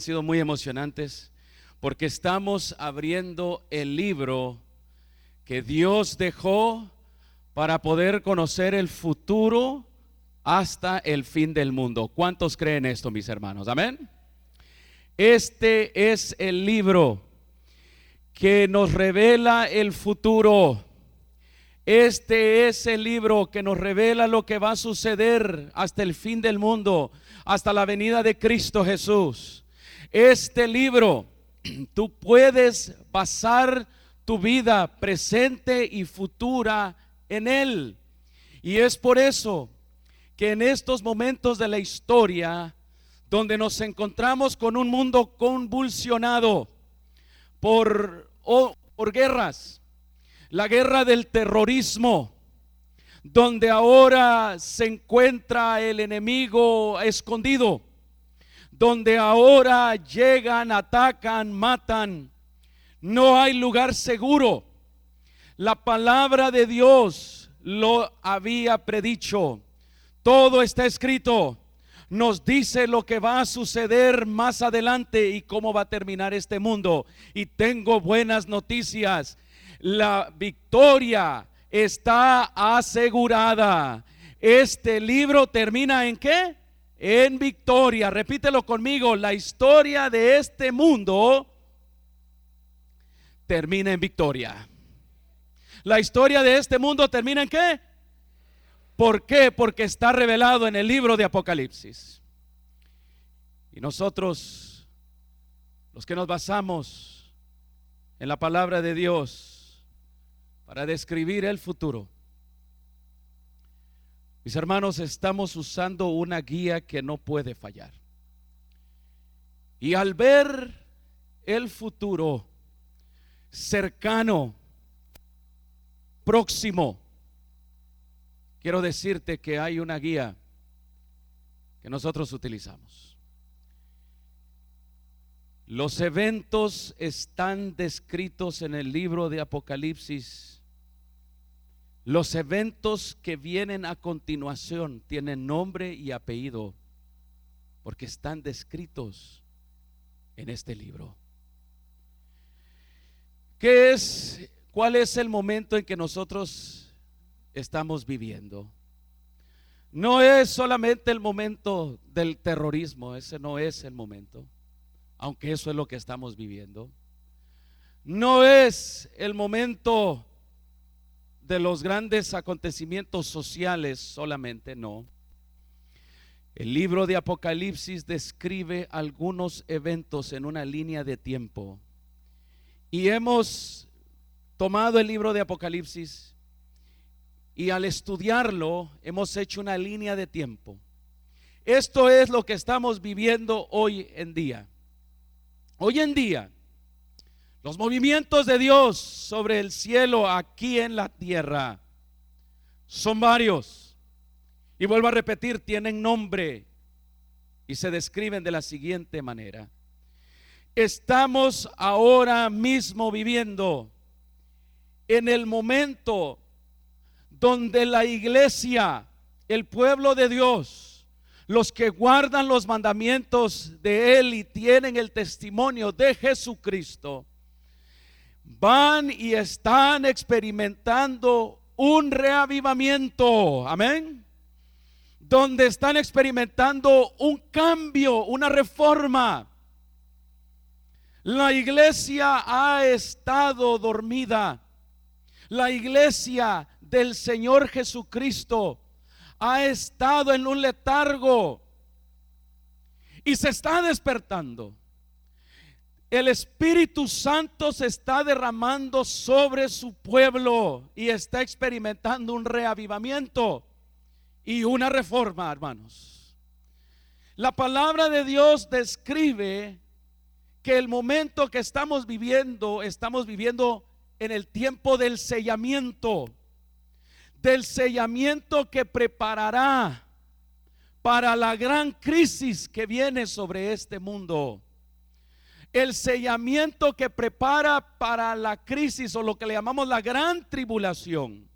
Sido muy emocionantes porque estamos abriendo el libro que Dios dejó para poder conocer el futuro hasta el fin del mundo. ¿Cuántos creen esto, mis hermanos? Amén. Este es el libro que nos revela el futuro. Este es el libro que nos revela lo que va a suceder hasta el fin del mundo, hasta la venida de Cristo Jesús. Este libro, tú puedes basar tu vida presente y futura en él. Y es por eso que en estos momentos de la historia, donde nos encontramos con un mundo convulsionado por guerras, la guerra del terrorismo, donde ahora se encuentra el enemigo escondido, donde ahora llegan, atacan, matan, no hay lugar seguro. La palabra de Dios lo había predicho, todo está escrito, nos dice lo que va a suceder más adelante y cómo va a terminar este mundo. Y tengo buenas noticias, la victoria está asegurada. Este libro termina ¿en qué? En victoria. Repítelo conmigo, la historia de este mundo termina en victoria. La historia de este mundo termina ¿en qué? ¿Por qué? Porque está revelado en el libro de Apocalipsis. Y nosotros, los que nos basamos en la palabra de Dios para describir el futuro, mis hermanos, estamos usando una guía que no puede fallar. Y al ver el futuro cercano, próximo, quiero decirte que hay una guía que nosotros utilizamos. Los eventos están descritos en el libro de Apocalipsis. Los eventos que vienen a continuación tienen nombre y apellido porque están descritos en este libro. ¿Cuál es el momento en que nosotros estamos viviendo? No es solamente el momento del terrorismo, ese no es el momento, aunque eso es lo que estamos viviendo. No es el momento de los grandes acontecimientos sociales solamente, no. El libro de Apocalipsis describe algunos eventos en una línea de tiempo. Y hemos tomado el libro de Apocalipsis y al estudiarlo hemos hecho una línea de tiempo. Esto es lo que estamos viviendo hoy en día. Hoy en día, los movimientos de Dios sobre el cielo aquí en la tierra son varios. Y vuelvo a repetir, tienen nombre y se describen de la siguiente manera. Estamos ahora mismo viviendo en el momento donde la iglesia, el pueblo de Dios, los que guardan los mandamientos de Él y tienen el testimonio de Jesucristo, van y están experimentando un reavivamiento, amén, donde están experimentando un cambio, una reforma. La iglesia ha estado dormida. La iglesia del Señor Jesucristo ha estado en un letargo y se está despertando. El Espíritu Santo se está derramando sobre su pueblo y está experimentando un reavivamiento y una reforma, hermanos. La palabra de Dios describe que el momento que estamos viviendo en el tiempo del sellamiento que preparará para la gran crisis que viene sobre este mundo. El sellamiento que prepara para la crisis o lo que le llamamos la gran tribulación.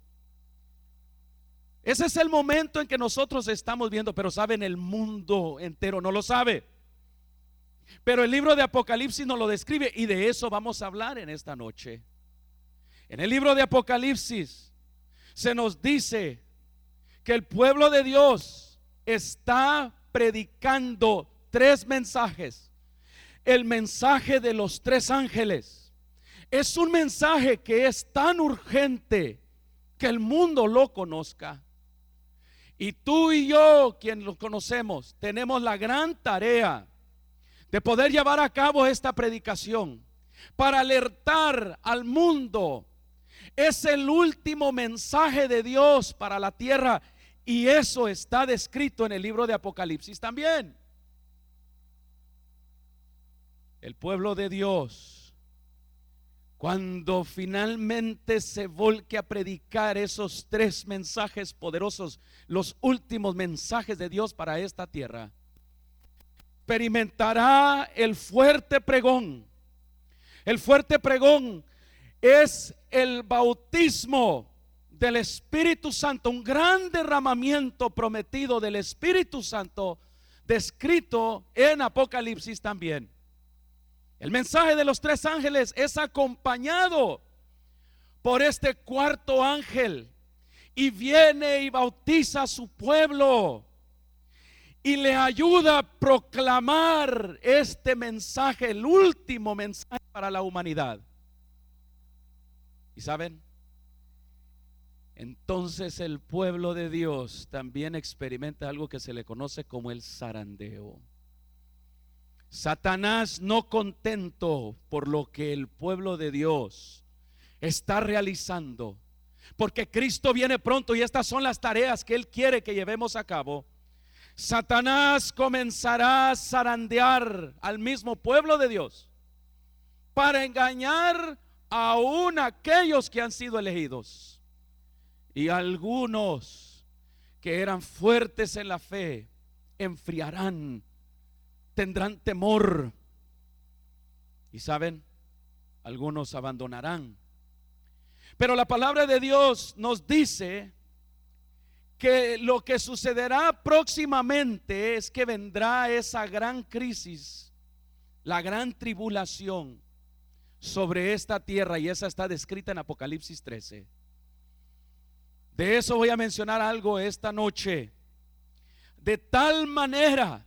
Ese es el momento en que nosotros estamos viendo, pero saben, el mundo entero no lo sabe. Pero el libro de Apocalipsis nos lo describe y de eso vamos a hablar en esta noche. En el libro de Apocalipsis se nos dice que el pueblo de Dios está predicando tres mensajes. El mensaje de los tres ángeles es un mensaje que es tan urgente que el mundo lo conozca. Y tú y yo, quien lo conocemos, tenemos la gran tarea de poder llevar a cabo esta predicación para alertar al mundo. Es el último mensaje de Dios para la tierra y eso está descrito en el libro de Apocalipsis también. El pueblo de Dios, cuando finalmente se volque a predicar esos tres mensajes poderosos, los últimos mensajes de Dios para esta tierra, experimentará el fuerte pregón. El fuerte pregón es el bautismo del Espíritu Santo, un gran derramamiento prometido del Espíritu Santo, descrito en Apocalipsis también. El mensaje de los tres ángeles es acompañado por este cuarto ángel y viene y bautiza a su pueblo y le ayuda a proclamar este mensaje, el último mensaje para la humanidad. ¿Y saben? Entonces el pueblo de Dios también experimenta algo que se le conoce como el zarandeo. Satanás, no contento por lo que el pueblo de Dios está realizando, porque Cristo viene pronto y estas son las tareas que Él quiere que llevemos a cabo, Satanás comenzará a zarandear al mismo pueblo de Dios para engañar aún a aquellos que han sido elegidos. Y algunos que eran fuertes en la fe enfriarán, tendrán temor. Y saben, algunos abandonarán. Pero la palabra de Dios nos dice que lo que sucederá próximamente es que vendrá esa gran crisis, la gran tribulación sobre esta tierra, y esa está descrita en Apocalipsis 13. De eso voy a mencionar algo esta noche. De tal manera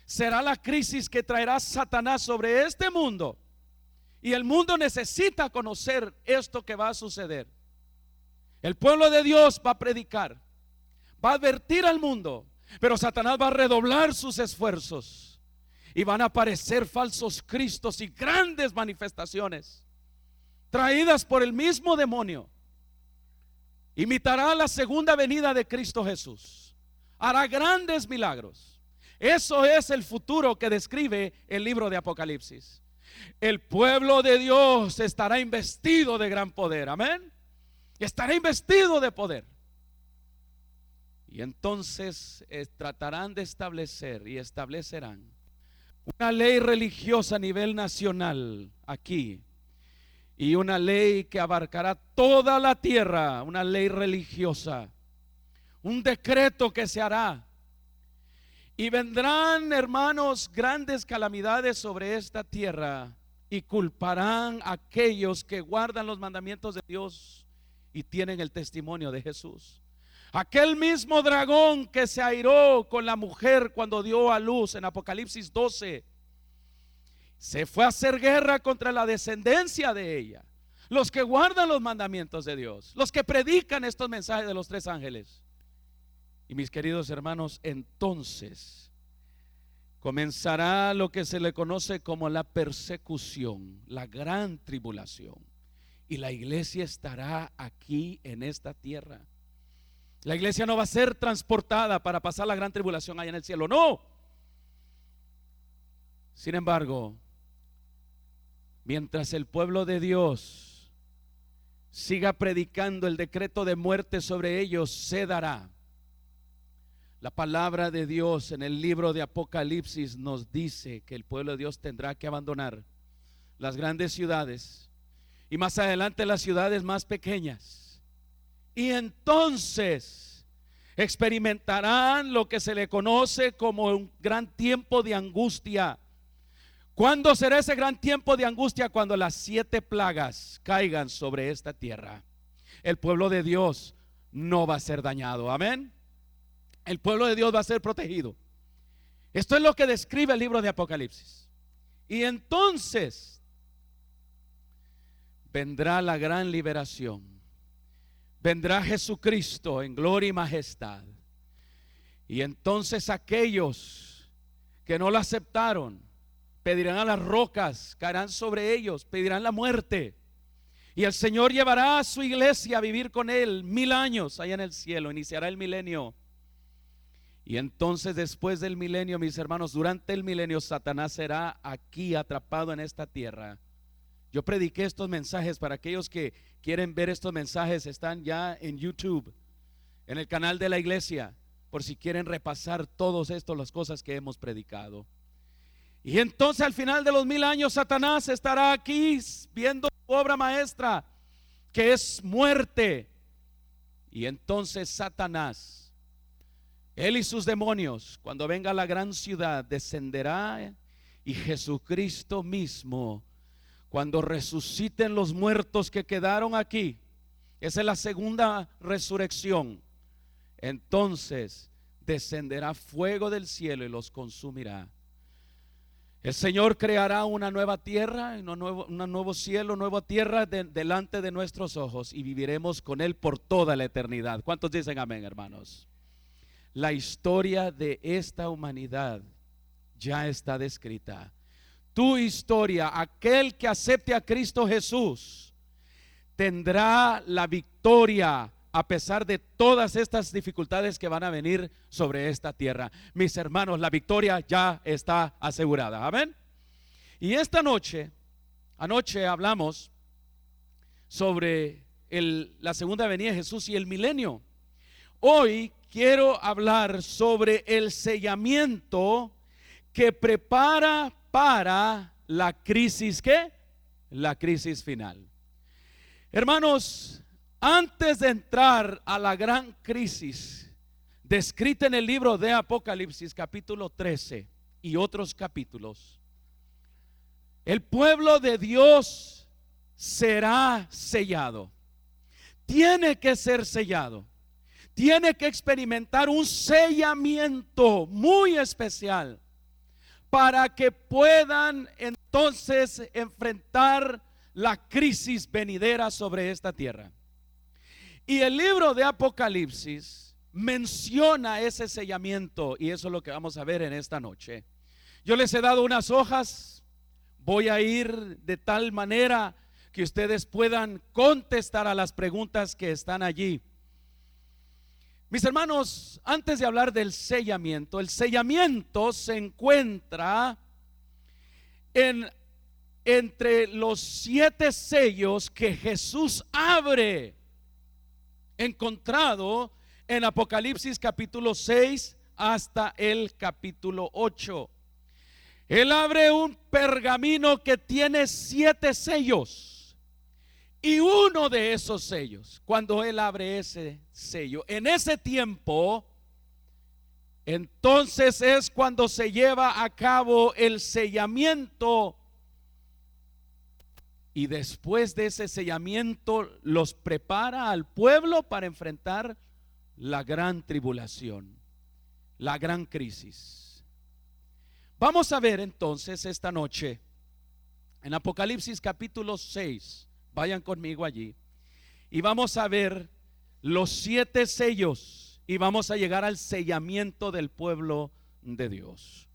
será la crisis que traerá Satanás sobre este mundo, y el mundo necesita conocer esto que va a suceder. El pueblo de Dios va a predicar, va a advertir al mundo, pero Satanás va a redoblar sus esfuerzos y van a aparecer falsos cristos y grandes manifestaciones traídas por el mismo demonio. Imitará la segunda venida de Cristo Jesús, hará grandes milagros. Eso es el futuro que describe el libro de Apocalipsis. El pueblo de Dios estará investido de gran poder, amén. Estará investido de poder. Y entonces tratarán de establecer y establecerán una ley religiosa a nivel nacional aquí, y una ley que abarcará toda la tierra, una ley religiosa, un decreto que se hará. Y vendrán, hermanos, grandes calamidades sobre esta tierra y culparán a aquellos que guardan los mandamientos de Dios y tienen el testimonio de Jesús. Aquel mismo dragón que se airó con la mujer cuando dio a luz en Apocalipsis 12, se fue a hacer guerra contra la descendencia de ella, los que guardan los mandamientos de Dios, los que predican estos mensajes de los tres ángeles. Y mis queridos hermanos, entonces comenzará lo que se le conoce como la persecución, la gran tribulación, y la iglesia estará aquí en esta tierra. La iglesia no va a ser transportada para pasar la gran tribulación allá en el cielo, no. Sin embargo, mientras el pueblo de Dios siga predicando el decreto de muerte sobre ellos, se dará. La palabra de Dios en el libro de Apocalipsis nos dice que el pueblo de Dios tendrá que abandonar las grandes ciudades y más adelante las ciudades más pequeñas, y entonces experimentarán lo que se le conoce como un gran tiempo de angustia, ¿Cuándo será ese gran tiempo de angustia? Cuando las 7 plagas caigan sobre esta tierra. El pueblo de Dios no va a ser dañado, amén. El pueblo de Dios va a ser protegido. Esto es lo que describe el libro de Apocalipsis. Y entonces vendrá la gran liberación. Vendrá Jesucristo en gloria y majestad. Y entonces aquellos que no lo aceptaron pedirán a las rocas, caerán sobre ellos, pedirán la muerte. Y el Señor llevará a su iglesia a vivir con él 1000 años allá en el cielo. Iniciará el milenio. Y entonces después del milenio, mis hermanos, durante el milenio, Satanás será aquí atrapado en esta tierra. Yo prediqué estos mensajes para aquellos que quieren ver estos mensajes. Están ya en YouTube, en el canal de la iglesia, por si quieren repasar todos estos, las cosas que hemos predicado. Y entonces al final de los 1000 años, Satanás estará aquí viendo su obra maestra, que es muerte. Y entonces Satanás, él y sus demonios, cuando venga la gran ciudad, descenderá. Y Jesucristo mismo, cuando resuciten los muertos que quedaron aquí, esa es la segunda resurrección, entonces descenderá fuego del cielo y los consumirá. El Señor creará una nueva tierra, un nuevo cielo, nueva tierra delante de nuestros ojos, y viviremos con Él por toda la eternidad. ¿Cuántos dicen amén, hermanos? La historia de esta humanidad ya está descrita. Tu historia, aquel que acepte a Cristo Jesús, tendrá la victoria a pesar de todas estas dificultades que van a venir sobre esta tierra. Mis hermanos, la victoria ya está asegurada, amén. Y esta anoche hablamos sobre la segunda venida de Jesús y el milenio. Hoy quiero hablar sobre el sellamiento que prepara para la crisis, ¿qué? La crisis final. Hermanos, antes de entrar a la gran crisis descrita en el libro de Apocalipsis capítulo 13 y otros capítulos, el pueblo de Dios será sellado. Tiene que ser sellado. Tiene que experimentar un sellamiento muy especial para que puedan entonces enfrentar la crisis venidera sobre esta tierra. Y el libro de Apocalipsis menciona ese sellamiento, y eso es lo que vamos a ver en esta noche. Yo les he dado unas hojas, voy a ir de tal manera que ustedes puedan contestar a las preguntas que están allí. Mis hermanos, antes de hablar del sellamiento, el sellamiento se encuentra entre los 7 sellos que Jesús abre, encontrado en Apocalipsis capítulo 6 hasta el capítulo 8. Él abre un pergamino que tiene 7 sellos. Y uno de esos sellos, cuando él abre ese sello, en ese tiempo, entonces es cuando se lleva a cabo el sellamiento. Y después de ese sellamiento los prepara al pueblo para enfrentar la gran tribulación, la gran crisis. Vamos a ver entonces esta noche en Apocalipsis capítulo 6. Vayan conmigo allí y vamos a ver los 7 sellos y vamos a llegar al sellamiento del pueblo de Dios.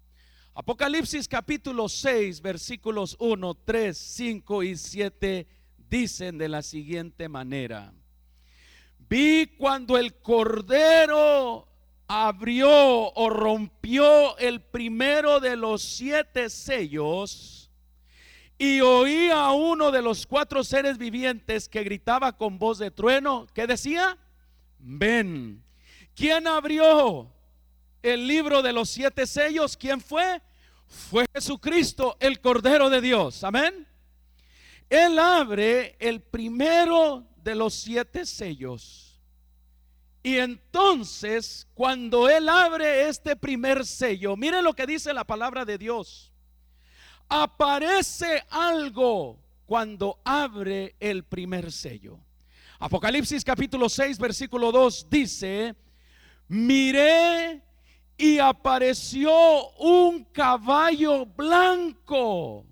Apocalipsis capítulo 6 versículos 1, 3, 5 y 7 dicen de la siguiente manera: vi cuando el Cordero abrió o rompió el primero de los 7 sellos, y oí a uno de los 4 seres vivientes que gritaba con voz de trueno, ¿qué decía? Ven. ¿Quién abrió el libro de los 7 sellos? ¿Quién fue? Fue Jesucristo, el Cordero de Dios, amén. Él abre el primero de los 7 sellos. Y entonces, cuando él abre este primer sello, miren lo que dice la palabra de Dios. aparece algo cuando abre el primer sello. Apocalipsis capítulo 6 versículo 2 dice: miré y apareció un caballo blanco.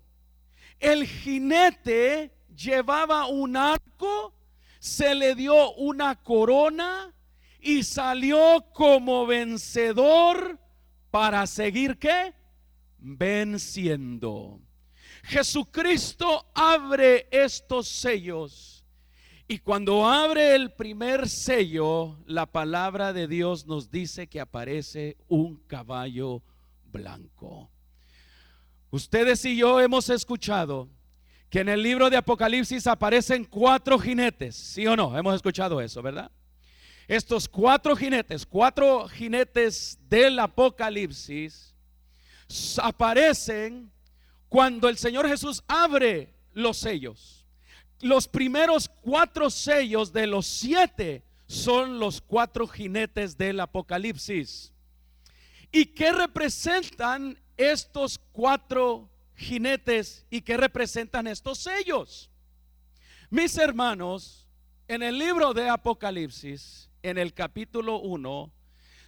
El jinete llevaba un arco, se le dio una corona y salió como vencedor para seguir ¿qué? Venciendo. Jesucristo abre estos sellos, y cuando abre el primer sello, la palabra de Dios nos dice que aparece un caballo blanco. Ustedes y yo hemos escuchado que en el libro de Apocalipsis aparecen 4 jinetes, ¿sí o no? Hemos escuchado eso, ¿verdad? Estos 4 jinetes del Apocalipsis aparecen cuando el Señor Jesús abre los sellos. Los primeros 4 sellos de los 7 son los 4 jinetes del Apocalipsis. ¿Y qué representan estos 4 jinetes y qué representan estos sellos? Mis hermanos, en el libro de Apocalipsis, en el capítulo 1,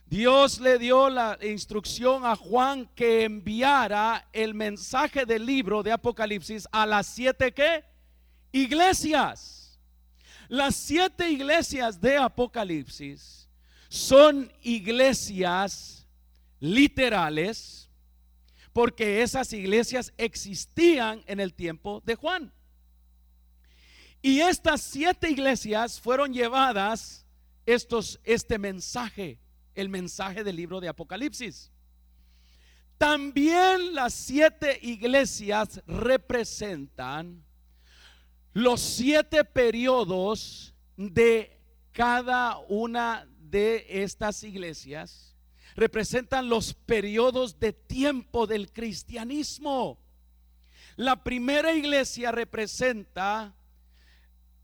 Dios le dio la instrucción a Juan que enviara el mensaje del libro de Apocalipsis a las 7 ¿qué? Iglesias. Las 7 iglesias de Apocalipsis son iglesias literales, porque esas iglesias existían en el tiempo de Juan. Y estas 7 iglesias fueron llevadas este mensaje, el mensaje del libro de Apocalipsis. También las 7 iglesias representan los 7 periodos de cada una de estas iglesias. Representan los periodos de tiempo del cristianismo. La primera iglesia representa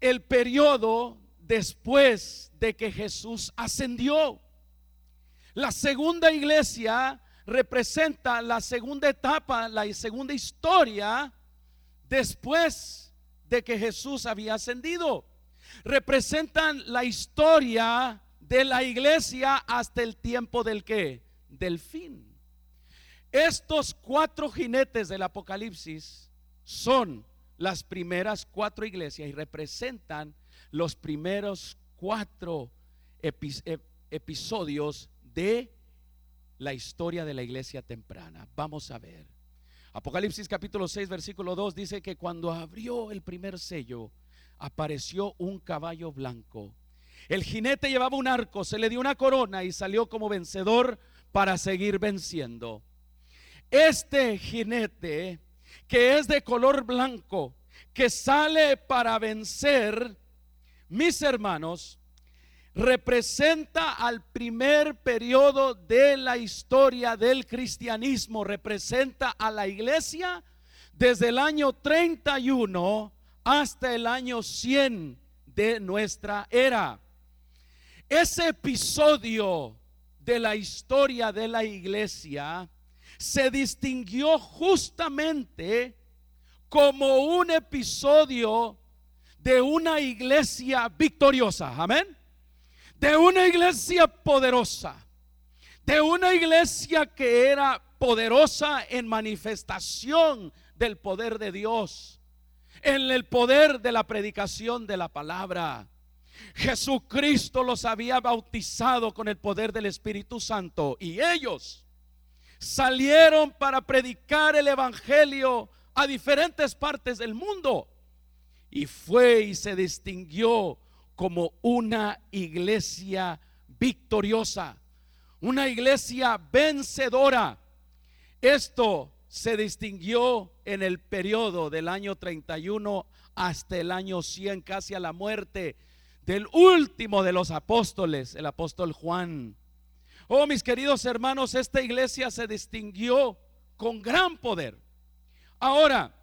el periodo después de que Jesús ascendió. La segunda iglesia representa la segunda etapa, la segunda historia después de que Jesús había ascendido. Representan la historia de la iglesia hasta el tiempo del ¿qué? Del fin. Estos 4 jinetes del Apocalipsis son las primeras 4 iglesias y representan los primeros 4 episodios de la historia de la iglesia temprana. Vamos a ver. Apocalipsis capítulo 6 versículo 2 dice que cuando abrió el primer sello, apareció un caballo blanco. El jinete llevaba un arco, se le dio una corona y salió como vencedor para seguir venciendo. Este jinete, que es de color blanco, que sale para vencer, mis hermanos, representa al primer periodo de la historia del cristianismo. Representa a la iglesia desde el año 31 hasta el año 100 de nuestra era. Ese episodio de la historia de la iglesia se distinguió justamente como un episodio de una iglesia victoriosa. Amén. De una iglesia poderosa, de una iglesia que era poderosa en manifestación del poder de Dios, en el poder de la predicación de la palabra. Jesucristo los había bautizado con el poder del Espíritu Santo y ellos salieron para predicar el evangelio a diferentes partes del mundo, y fue y se distinguió como una iglesia victoriosa, una iglesia vencedora. Esto se distinguió en el periodo del año 31 hasta el año 100, casi a la muerte del último de los apóstoles, el apóstol Juan. Oh, mis queridos hermanos, esta iglesia se distinguió con gran poder. Ahora,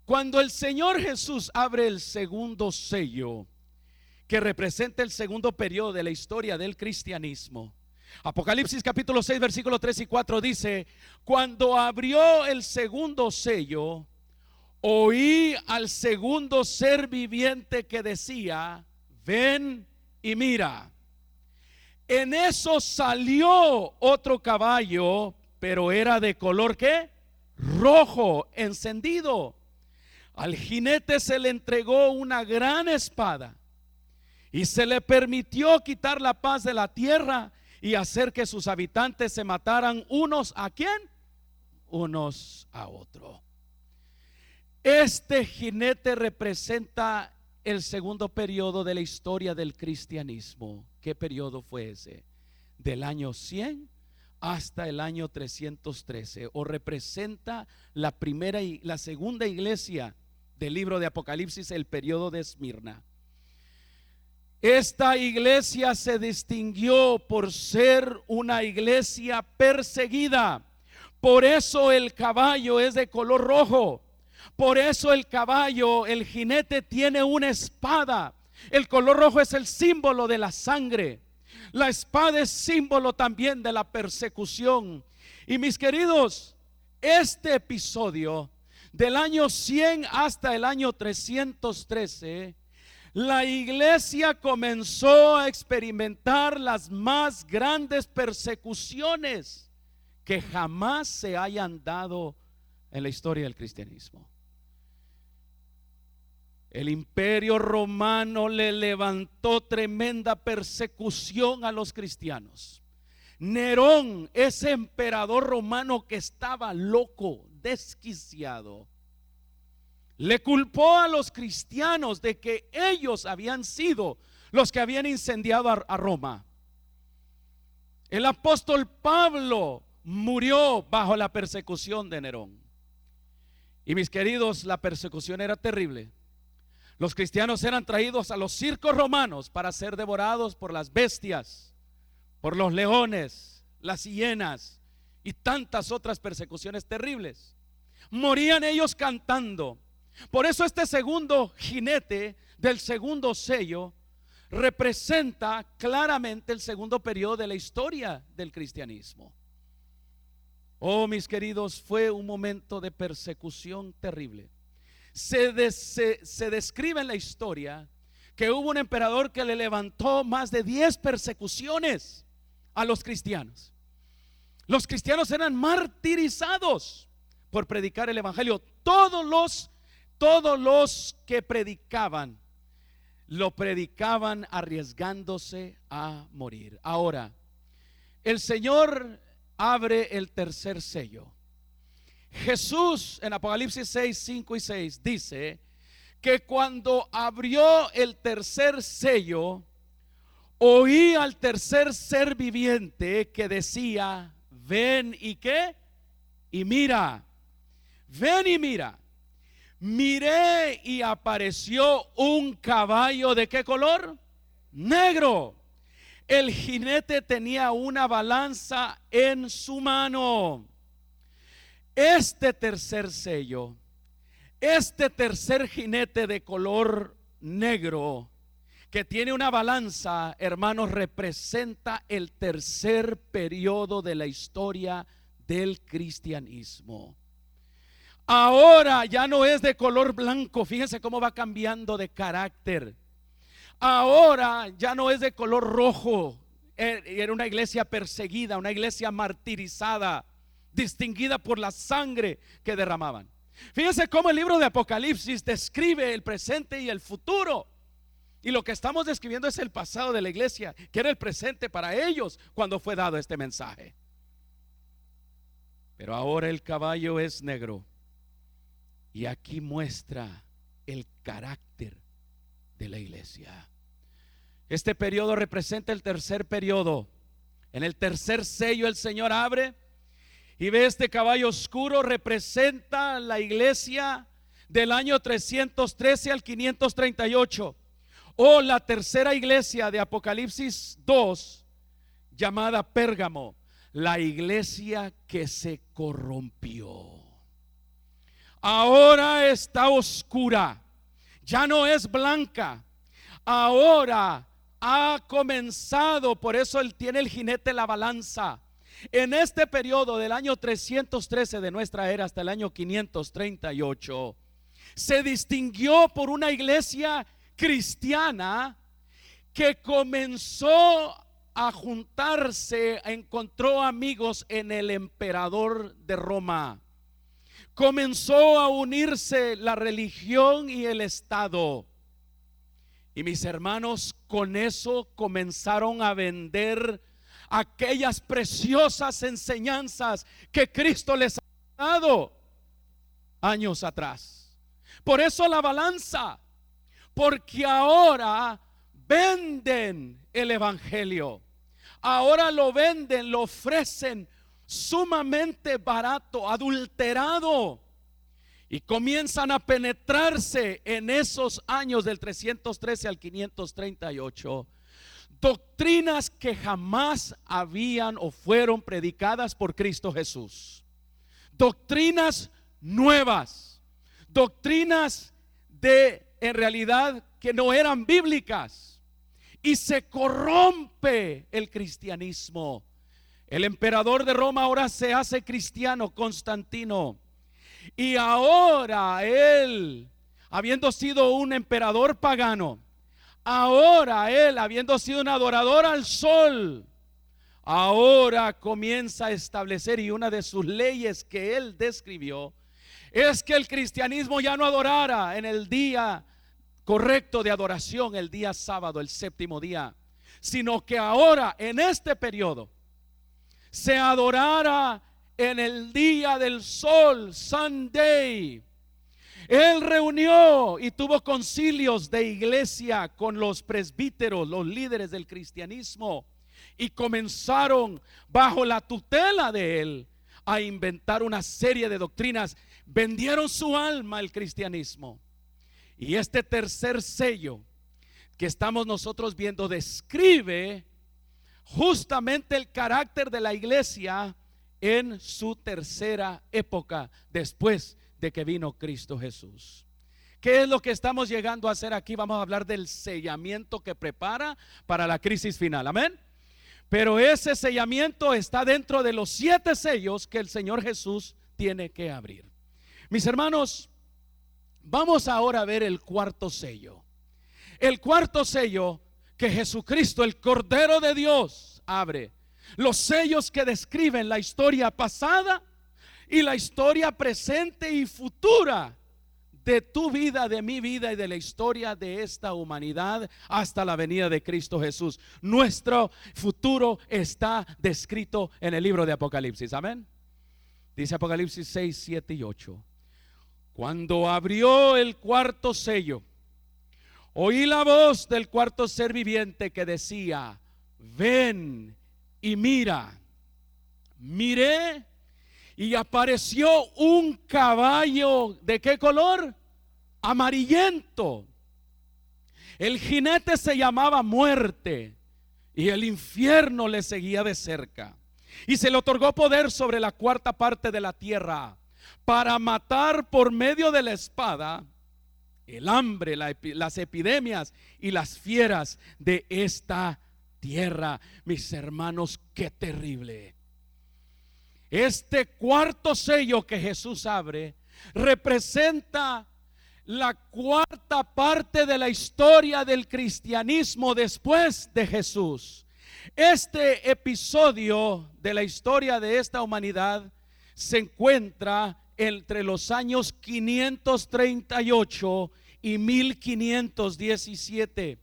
cuando el Señor Jesús abre el segundo sello, que representa el segundo periodo de la historia del cristianismo, Apocalipsis capítulo 6 versículos 3 y 4 dice: cuando abrió el segundo sello, oí al segundo ser viviente que decía: ven y mira. En eso salió otro caballo, pero era de color ¿qué? Rojo, encendido. Al jinete se le entregó una gran espada y se le permitió quitar la paz de la tierra y hacer que sus habitantes se mataran unos a quién, unos a otro. Este jinete representa el segundo periodo de la historia del cristianismo. ¿Qué periodo fue ese? Del año 100 hasta el año 313, o representa la primera y la segunda iglesia del libro de Apocalipsis, el periodo de Esmirna. Esta iglesia se distinguió por ser una iglesia perseguida. Por eso el caballo es de color rojo. Por eso el caballo, el jinete, tiene una espada. El color rojo es el símbolo de la sangre. La espada es símbolo también de la persecución. Y mis queridos, este episodio del año 100 hasta el año 313, la iglesia comenzó a experimentar las más grandes persecuciones que jamás se hayan dado en la historia del cristianismo. El imperio romano le levantó tremenda persecución a los cristianos. Nerón, ese emperador romano que estaba loco, desquiciado, le culpó a los cristianos de que ellos habían sido los que habían incendiado a Roma. El apóstol Pablo murió bajo la persecución de Nerón. Y mis queridos, la persecución era terrible. Los cristianos eran traídos a los circos romanos para ser devorados por las bestias, por los leones, las hienas y tantas otras persecuciones terribles. Morían ellos cantando. Por eso este segundo jinete del segundo sello representa claramente el segundo periodo de la historia del cristianismo. Oh, mis queridos, fue un momento de persecución terrible. Se describe en la historia que hubo un emperador que le levantó más de 10 persecuciones a los cristianos. Los cristianos eran martirizados por predicar el evangelio. Todos los que predicaban, lo predicaban arriesgándose a morir. Ahora, el Señor abre el tercer sello. Jesús en Apocalipsis 6, 5 y 6 dice que cuando abrió el tercer sello, oí al tercer ser viviente que decía: ven y qué, y mira. Ven y mira. Miré y apareció un caballo ¿de qué color? Negro. El jinete tenía una balanza en su mano. Este tercer sello, este tercer jinete de color negro que tiene una balanza, hermanos, representa el tercer periodo de la historia del cristianismo. Ahora ya no es de color blanco, fíjense cómo va cambiando de carácter. Ahora ya no es de color rojo. Era una iglesia perseguida, una iglesia martirizada, distinguida por la sangre que derramaban. Fíjense cómo el libro de Apocalipsis describe el presente y el futuro. Y lo que estamos describiendo es el pasado de la iglesia, que era el presente para ellos cuando fue dado este mensaje. Pero ahora el caballo es negro. Y aquí muestra el carácter de la iglesia. Este periodo representa el tercer periodo. En el tercer sello el Señor abre y ve este caballo oscuro. Representa la iglesia del año 313 al 538, o la tercera iglesia de Apocalipsis 2, llamada Pérgamo, la iglesia que se corrompió. Ahora está oscura, ya no es blanca. Ahora ha comenzado, por eso él tiene el jinete la balanza. En este periodo del año 313 de nuestra era hasta el año 538, se distinguió por una iglesia cristiana que comenzó a juntarse, encontró amigos en el emperador de Roma. Comenzó a unirse la religión y el Estado. Y mis hermanos, con eso comenzaron a vender aquellas preciosas enseñanzas que Cristo les ha dado años atrás. Por eso la balanza, porque ahora venden el evangelio. Ahora lo venden, lo ofrecen sumamente barato, adulterado. Y comienzan a penetrarse en esos años del 313 al 538 doctrinas que jamás habían o fueron predicadas por Cristo Jesús. Doctrinas nuevas, doctrinas en realidad que no eran bíblicas. Y se corrompe el cristianismo. El emperador de Roma ahora se hace cristiano, Constantino. Y ahora él, habiendo sido un emperador pagano, ahora él, habiendo sido un adorador al sol, ahora comienza a establecer, y una de sus leyes que él describió es que el cristianismo ya no adorara en el día correcto de adoración, el día sábado, el séptimo día, sino que ahora en este periodo se adorara en el día del sol, Sunday. Él reunió y tuvo concilios de iglesia con los presbíteros, los líderes del cristianismo, y comenzaron bajo la tutela de él a inventar una serie de doctrinas. Vendieron su alma al cristianismo. Y este tercer sello que estamos nosotros viendo describe justamente el carácter de la iglesia en su tercera época después de que vino Cristo Jesús. ¿Qué es lo que estamos llegando a hacer aquí? Vamos a hablar del sellamiento que prepara para la crisis final, amén. Pero ese sellamiento está dentro de los 7 sellos que el Señor Jesús tiene que abrir. Mis hermanos, vamos ahora a ver el cuarto sello. El cuarto sello que Jesucristo, el Cordero de Dios, abre. Los sellos que describen la historia pasada y la historia presente y futura de tu vida, de mi vida y de la historia de esta humanidad hasta la venida de Cristo Jesús. Nuestro futuro está descrito en el libro de Apocalipsis, amén. Dice Apocalipsis 6, 7 y 8. Cuando abrió el cuarto sello, oí la voz del cuarto ser viviente que decía: ven y mira. Miré y apareció un caballo. ¿De qué color? Amarillento. El jinete se llamaba Muerte y el infierno le seguía de cerca. Y se le otorgó poder sobre la cuarta parte de la tierra para matar por medio de la espada, el hambre, las epidemias y las fieras de esta tierra. Mis hermanos, qué terrible. Este cuarto sello que Jesús abre representa la cuarta parte de la historia del cristianismo después de Jesús. Este episodio de la historia de esta humanidad se encuentra entre los años 538 y 1517,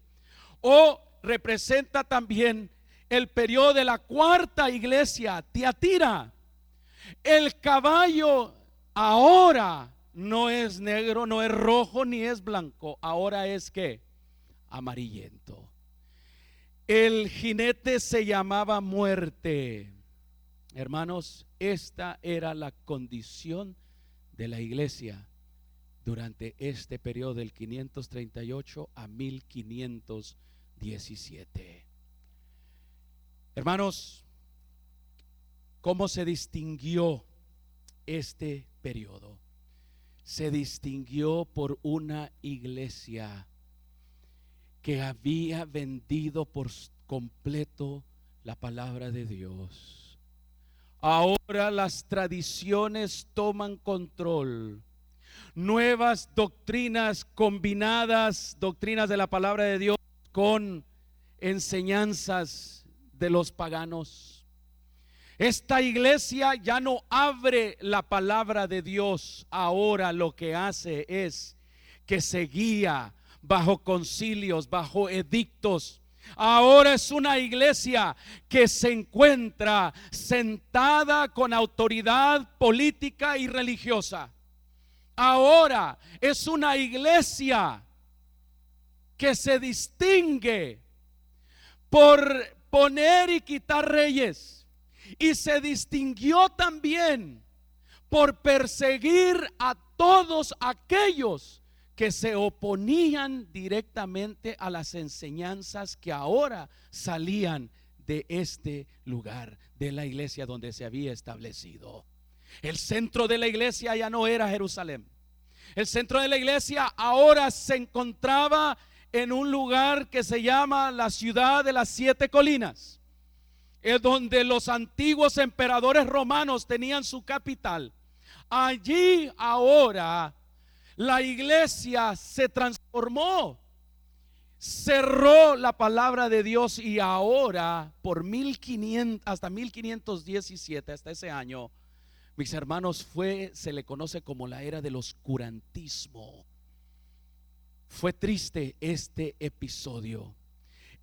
o representa también el periodo de la cuarta iglesia, Tiatira. El caballo ahora no es negro, no es rojo, ni es blanco. Ahora es ¿qué? Amarillento. El jinete se llamaba Muerte. Hermanos, esta era la condición de la iglesia durante este periodo del 538 a 1517. Hermanos, ¿cómo se distinguió este periodo? Se distinguió por una iglesia que había vendido por completo la palabra de Dios. Ahora las tradiciones toman control. Nuevas doctrinas combinadas, doctrinas de la palabra de Dios con enseñanzas de los paganos. Esta iglesia ya no abre la palabra de Dios. Ahora lo que hace es que se guía bajo concilios, bajo edictos. Ahora es una iglesia que se encuentra sentada con autoridad política y religiosa. Ahora es una iglesia que se distingue por poner y quitar reyes, y se distinguió también por perseguir a todos aquellos que se oponían directamente a las enseñanzas que ahora salían de este lugar, de la iglesia donde se había establecido. El centro de la iglesia ya no era Jerusalén. El centro de la iglesia ahora se encontraba en un lugar que se llama la ciudad de las 7 colinas, donde los antiguos emperadores romanos tenían su capital. Allí ahora la iglesia se transformó, cerró la palabra de Dios, y ahora por 1500 hasta 1517, hasta ese año, mis hermanos, se le conoce como la era del oscurantismo. Fue triste este episodio.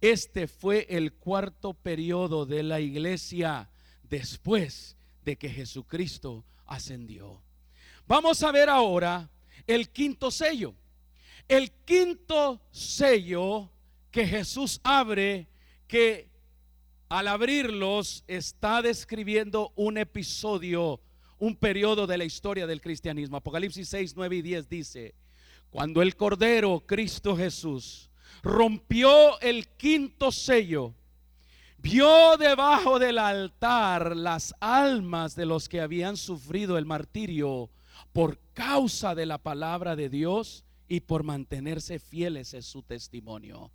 Este fue el cuarto periodo de la iglesia después de que Jesucristo ascendió. Vamos a ver ahora el quinto sello. El quinto sello que Jesús abre, que al abrirlos está describiendo un episodio, un periodo de la historia del cristianismo. Apocalipsis 6, 9 y 10 dice: cuando el Cordero, Cristo Jesús, rompió el quinto sello, vio debajo del altar las almas de los que habían sufrido el martirio por causa de la palabra de Dios y por mantenerse fieles en su testimonio.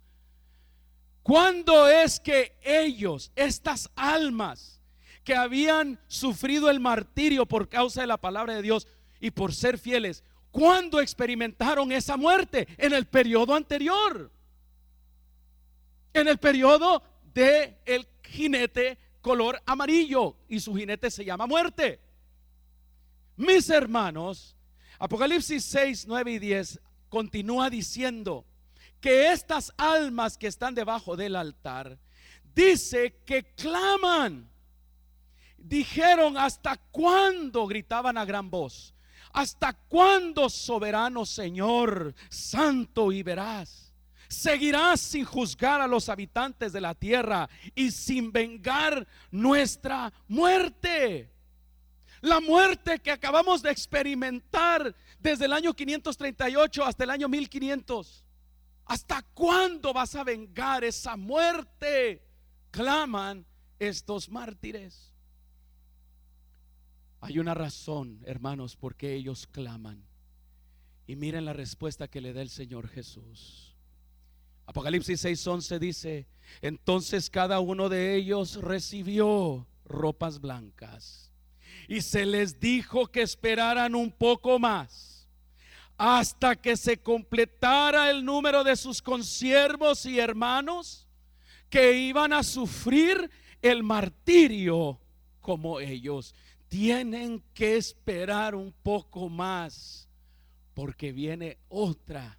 ¿Cuándo es que ellos, estas almas que habían sufrido el martirio por causa de la palabra de Dios y por ser fieles, cuándo experimentaron esa muerte? En el periodo anterior, en el periodo de el jinete color amarillo, y su jinete se llama muerte. Mis hermanos, Apocalipsis 6, 9 y 10 continúa diciendo que estas almas que están debajo del altar, dice que claman. Dijeron: ¿hasta cuándo? Gritaban a gran voz: ¿hasta cuándo, soberano Señor, santo y veraz, seguirás sin juzgar a los habitantes de la tierra y sin vengar nuestra muerte? La muerte que acabamos de experimentar desde el año 538 hasta el año 1500. ¿Hasta cuándo vas a vengar esa muerte? Claman estos mártires. Hay una razón, hermanos, por qué ellos claman. Y miren la respuesta que le da el Señor Jesús. Apocalipsis 6:11 dice: entonces cada uno de ellos recibió ropas blancas, y se les dijo que esperaran un poco más, hasta que se completara el número de sus consiervos y hermanos que iban a sufrir el martirio como ellos. Tienen que esperar un poco más, porque viene otra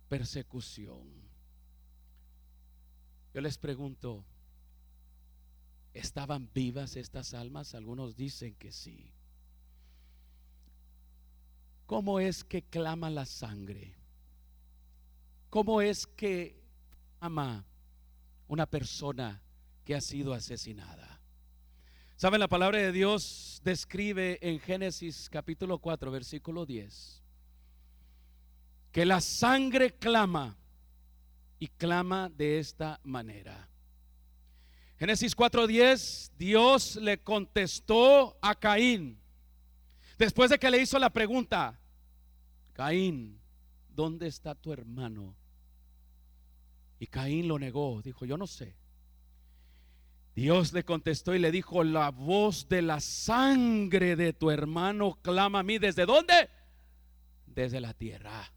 persecución. Yo les pregunto, ¿estaban vivas estas almas? Algunos dicen que sí. ¿Cómo es que clama la sangre? ¿Cómo es que ama una persona que ha sido asesinada? ¿Saben? La palabra de Dios describe en Génesis capítulo 4 versículo 10 que la sangre clama, y clama de esta manera. Génesis 4:10, Dios le contestó a Caín después de que le hizo la pregunta: Caín, ¿dónde está tu hermano? Y Caín lo negó, dijo: yo no sé. Dios le contestó y le dijo: la voz de la sangre de tu hermano clama a mí. ¿Desde dónde? Desde la tierra.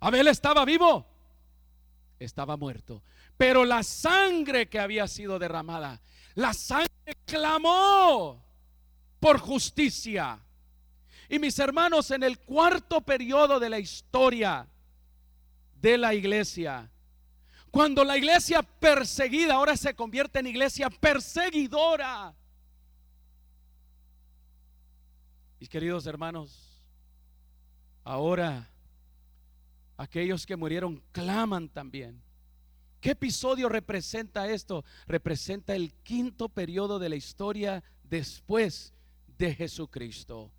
Abel estaba vivo, estaba muerto, pero la sangre que había sido derramada, la sangre clamó por justicia. Y mis hermanos, en el cuarto periodo de la historia de la iglesia, cuando la iglesia perseguida ahora se convierte en iglesia perseguidora, mis queridos hermanos, ahora aquellos que murieron claman también. ¿Qué episodio representa esto? Representa el quinto periodo de la historia después de Jesucristo,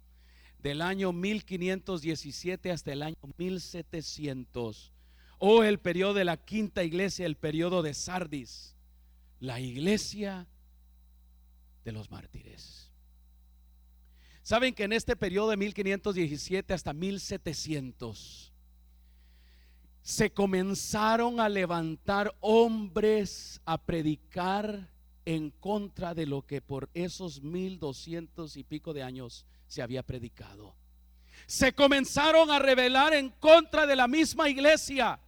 del año 1517 hasta el año 1700. O el periodo de la quinta iglesia, el periodo de Sardis, la iglesia de los mártires. Saben que en este periodo de 1517 hasta 1700 se comenzaron a levantar hombres a predicar en contra de lo que por esos 1200 y pico de años se había predicado. Se comenzaron a rebelar en contra de la misma iglesia.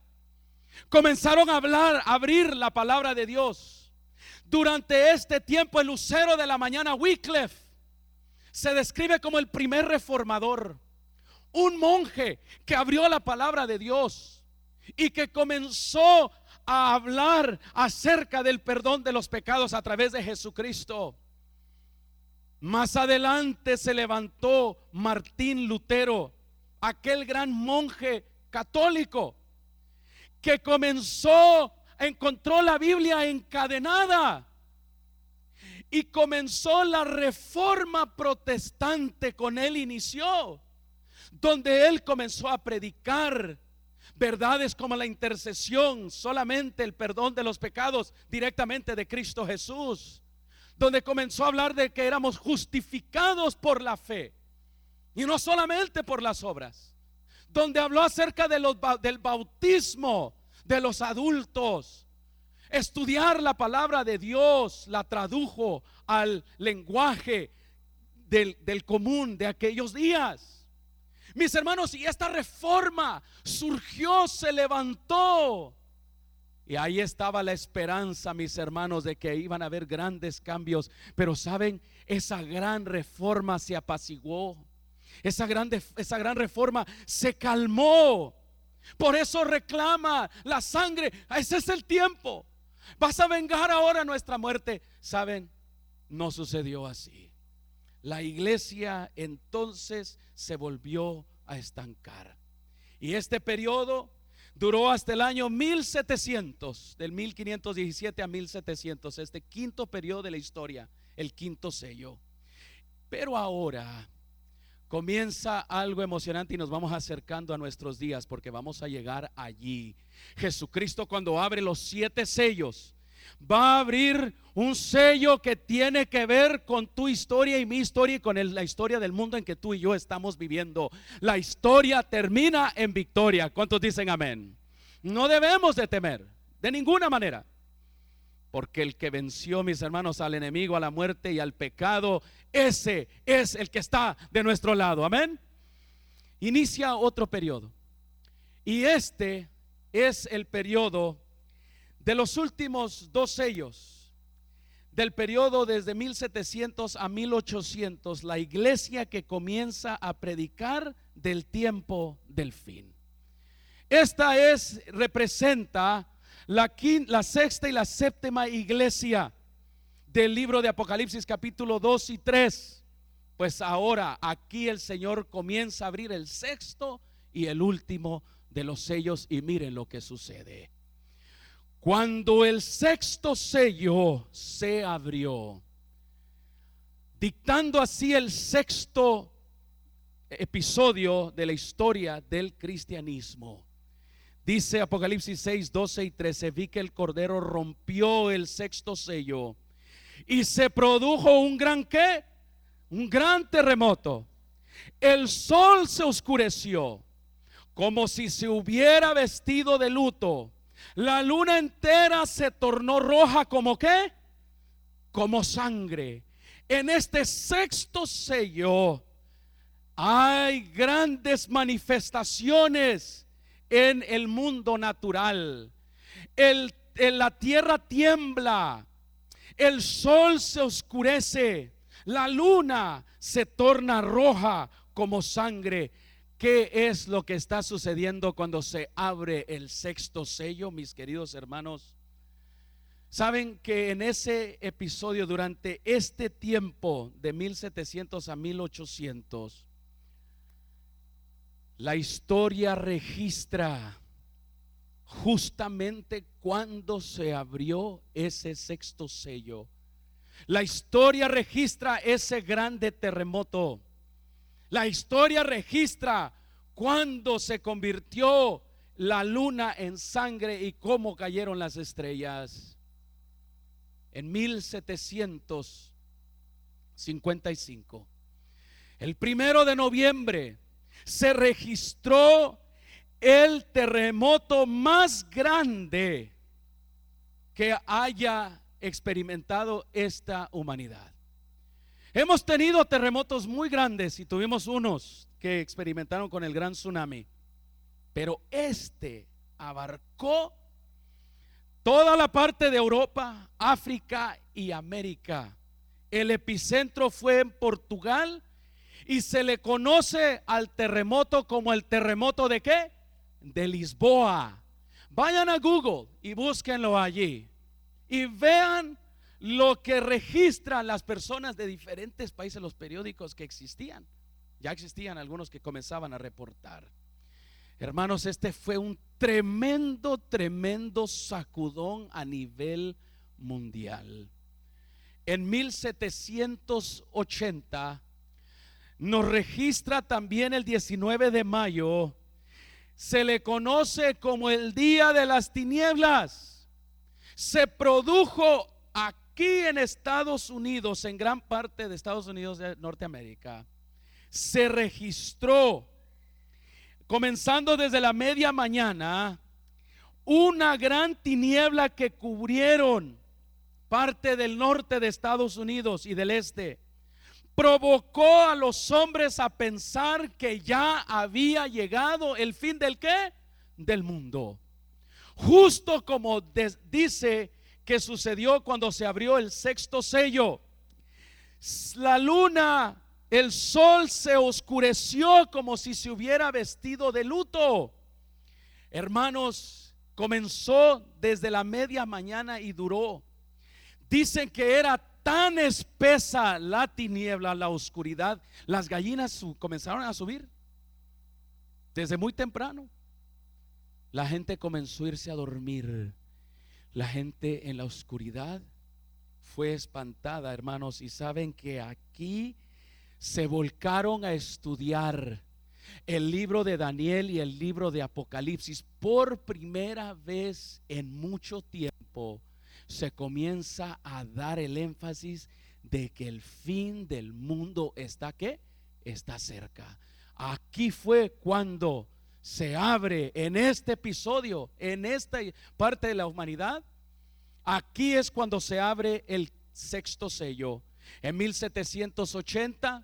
Comenzaron a hablar, a abrir la palabra de Dios. Durante este tiempo, el lucero de la mañana, Wycliffe, se describe como el primer reformador, un monje que abrió la palabra de Dios y que comenzó a hablar acerca del perdón de los pecados a través de Jesucristo. Más adelante se levantó Martín Lutero, aquel gran monje católico que encontró la Biblia encadenada y comenzó la reforma protestante. Con él inició, donde él comenzó a predicar verdades como la intercesión, solamente el perdón de los pecados directamente de Cristo Jesús, donde comenzó a hablar de que éramos justificados por la fe y no solamente por las obras, donde habló acerca de del bautismo de los adultos. Estudiar la palabra de Dios, la tradujo al lenguaje del común de aquellos días. Mis hermanos, y esta reforma surgió, se levantó, y ahí estaba la esperanza, mis hermanos, de que iban a haber grandes cambios. Pero saben, esa gran reforma se apaciguó, esa gran reforma se calmó. Por eso reclama la sangre. Ese es el tiempo. Vas a vengar ahora nuestra muerte. Saben, no sucedió así. La iglesia entonces se volvió a estancar, y este periodo duró hasta el año 1700, del 1517 a 1700, este quinto periodo de la historia, el quinto sello. Pero ahora comienza algo emocionante y nos vamos acercando a nuestros días, porque vamos a llegar allí. Jesucristo, cuando abre los 7 sellos, va a abrir un sello que tiene que ver con tu historia y mi historia y con la historia del mundo en que tú y yo estamos viviendo. La historia termina en victoria. ¿Cuántos dicen amén? No debemos de temer de ninguna manera, porque el que venció, mis hermanos, al enemigo, a la muerte y al pecado, ese es el que está de nuestro lado. Amén. Inicia otro periodo, y este es el periodo de los últimos 2 sellos, del periodo desde 1700 a 1800, la iglesia que comienza a predicar del tiempo del fin. Esta representa la sexta y la séptima iglesia del libro de Apocalipsis, capítulo 2 y 3. Pues ahora aquí el Señor comienza a abrir el sexto y el último de los sellos, y miren lo que sucede. Cuando el sexto sello se abrió, dictando así el sexto episodio de la historia del cristianismo, dice Apocalipsis 6, 12 y 13: vi que el Cordero rompió el sexto sello y se produjo un gran ¿qué? Un gran terremoto. El sol se oscureció, como si se hubiera vestido de luto. La luna entera se tornó roja como ¿qué? Como sangre. En este sexto sello hay grandes manifestaciones en el mundo natural. La tierra tiembla, el sol se oscurece, la luna se torna roja como sangre. ¿Qué es lo que está sucediendo cuando se abre el sexto sello, mis queridos hermanos? Saben que en ese episodio, durante este tiempo de 1700 a 1800, la historia registra justamente cuando se abrió ese sexto sello. La historia registra ese grande terremoto. La historia registra cuando se convirtió la luna en sangre y cómo cayeron las estrellas. En 1755, el 1 de noviembre, se registró el terremoto más grande que haya experimentado esta humanidad. Hemos tenido terremotos muy grandes y tuvimos unos que experimentaron con el gran tsunami, pero este abarcó toda la parte de Europa, África y América. El epicentro fue en Portugal y se le conoce al terremoto como el terremoto ¿de qué? De Lisboa. Vayan a Google y búsquenlo allí y vean lo que registran las personas de diferentes países, los periódicos que existían. Ya existían algunos que comenzaban a reportar. Hermanos, este fue un tremendo sacudón a nivel mundial. En 1780 nos registra también el 19 de mayo. Se le conoce como el Día de las Tinieblas. Se produjo aquí en Estados Unidos, en gran parte de Estados Unidos de Norteamérica. Se registró, comenzando desde la media mañana, una gran tiniebla que cubrieron parte del norte de Estados Unidos y del este. Provocó a los hombres a pensar que ya había llegado el fin del ¿qué? Del mundo. Justo como dice que sucedió cuando se abrió el sexto sello. La luna, el sol se oscureció como si se hubiera vestido de luto. Hermanos, comenzó desde la media mañana y duró. Dicen que era tan espesa la tiniebla, la oscuridad, las gallinas comenzaron a subir desde muy temprano. La gente comenzó a irse a dormir. La gente en la oscuridad fue espantada, hermanos, y saben que aquí se volcaron a estudiar el libro de Daniel y el libro de Apocalipsis. Por primera vez en mucho tiempo se comienza a dar el énfasis de que el fin del mundo está ¿qué? Está cerca. Aquí fue cuando se abre en este episodio, en esta parte de la humanidad. Aquí es cuando se abre el sexto sello. En 1780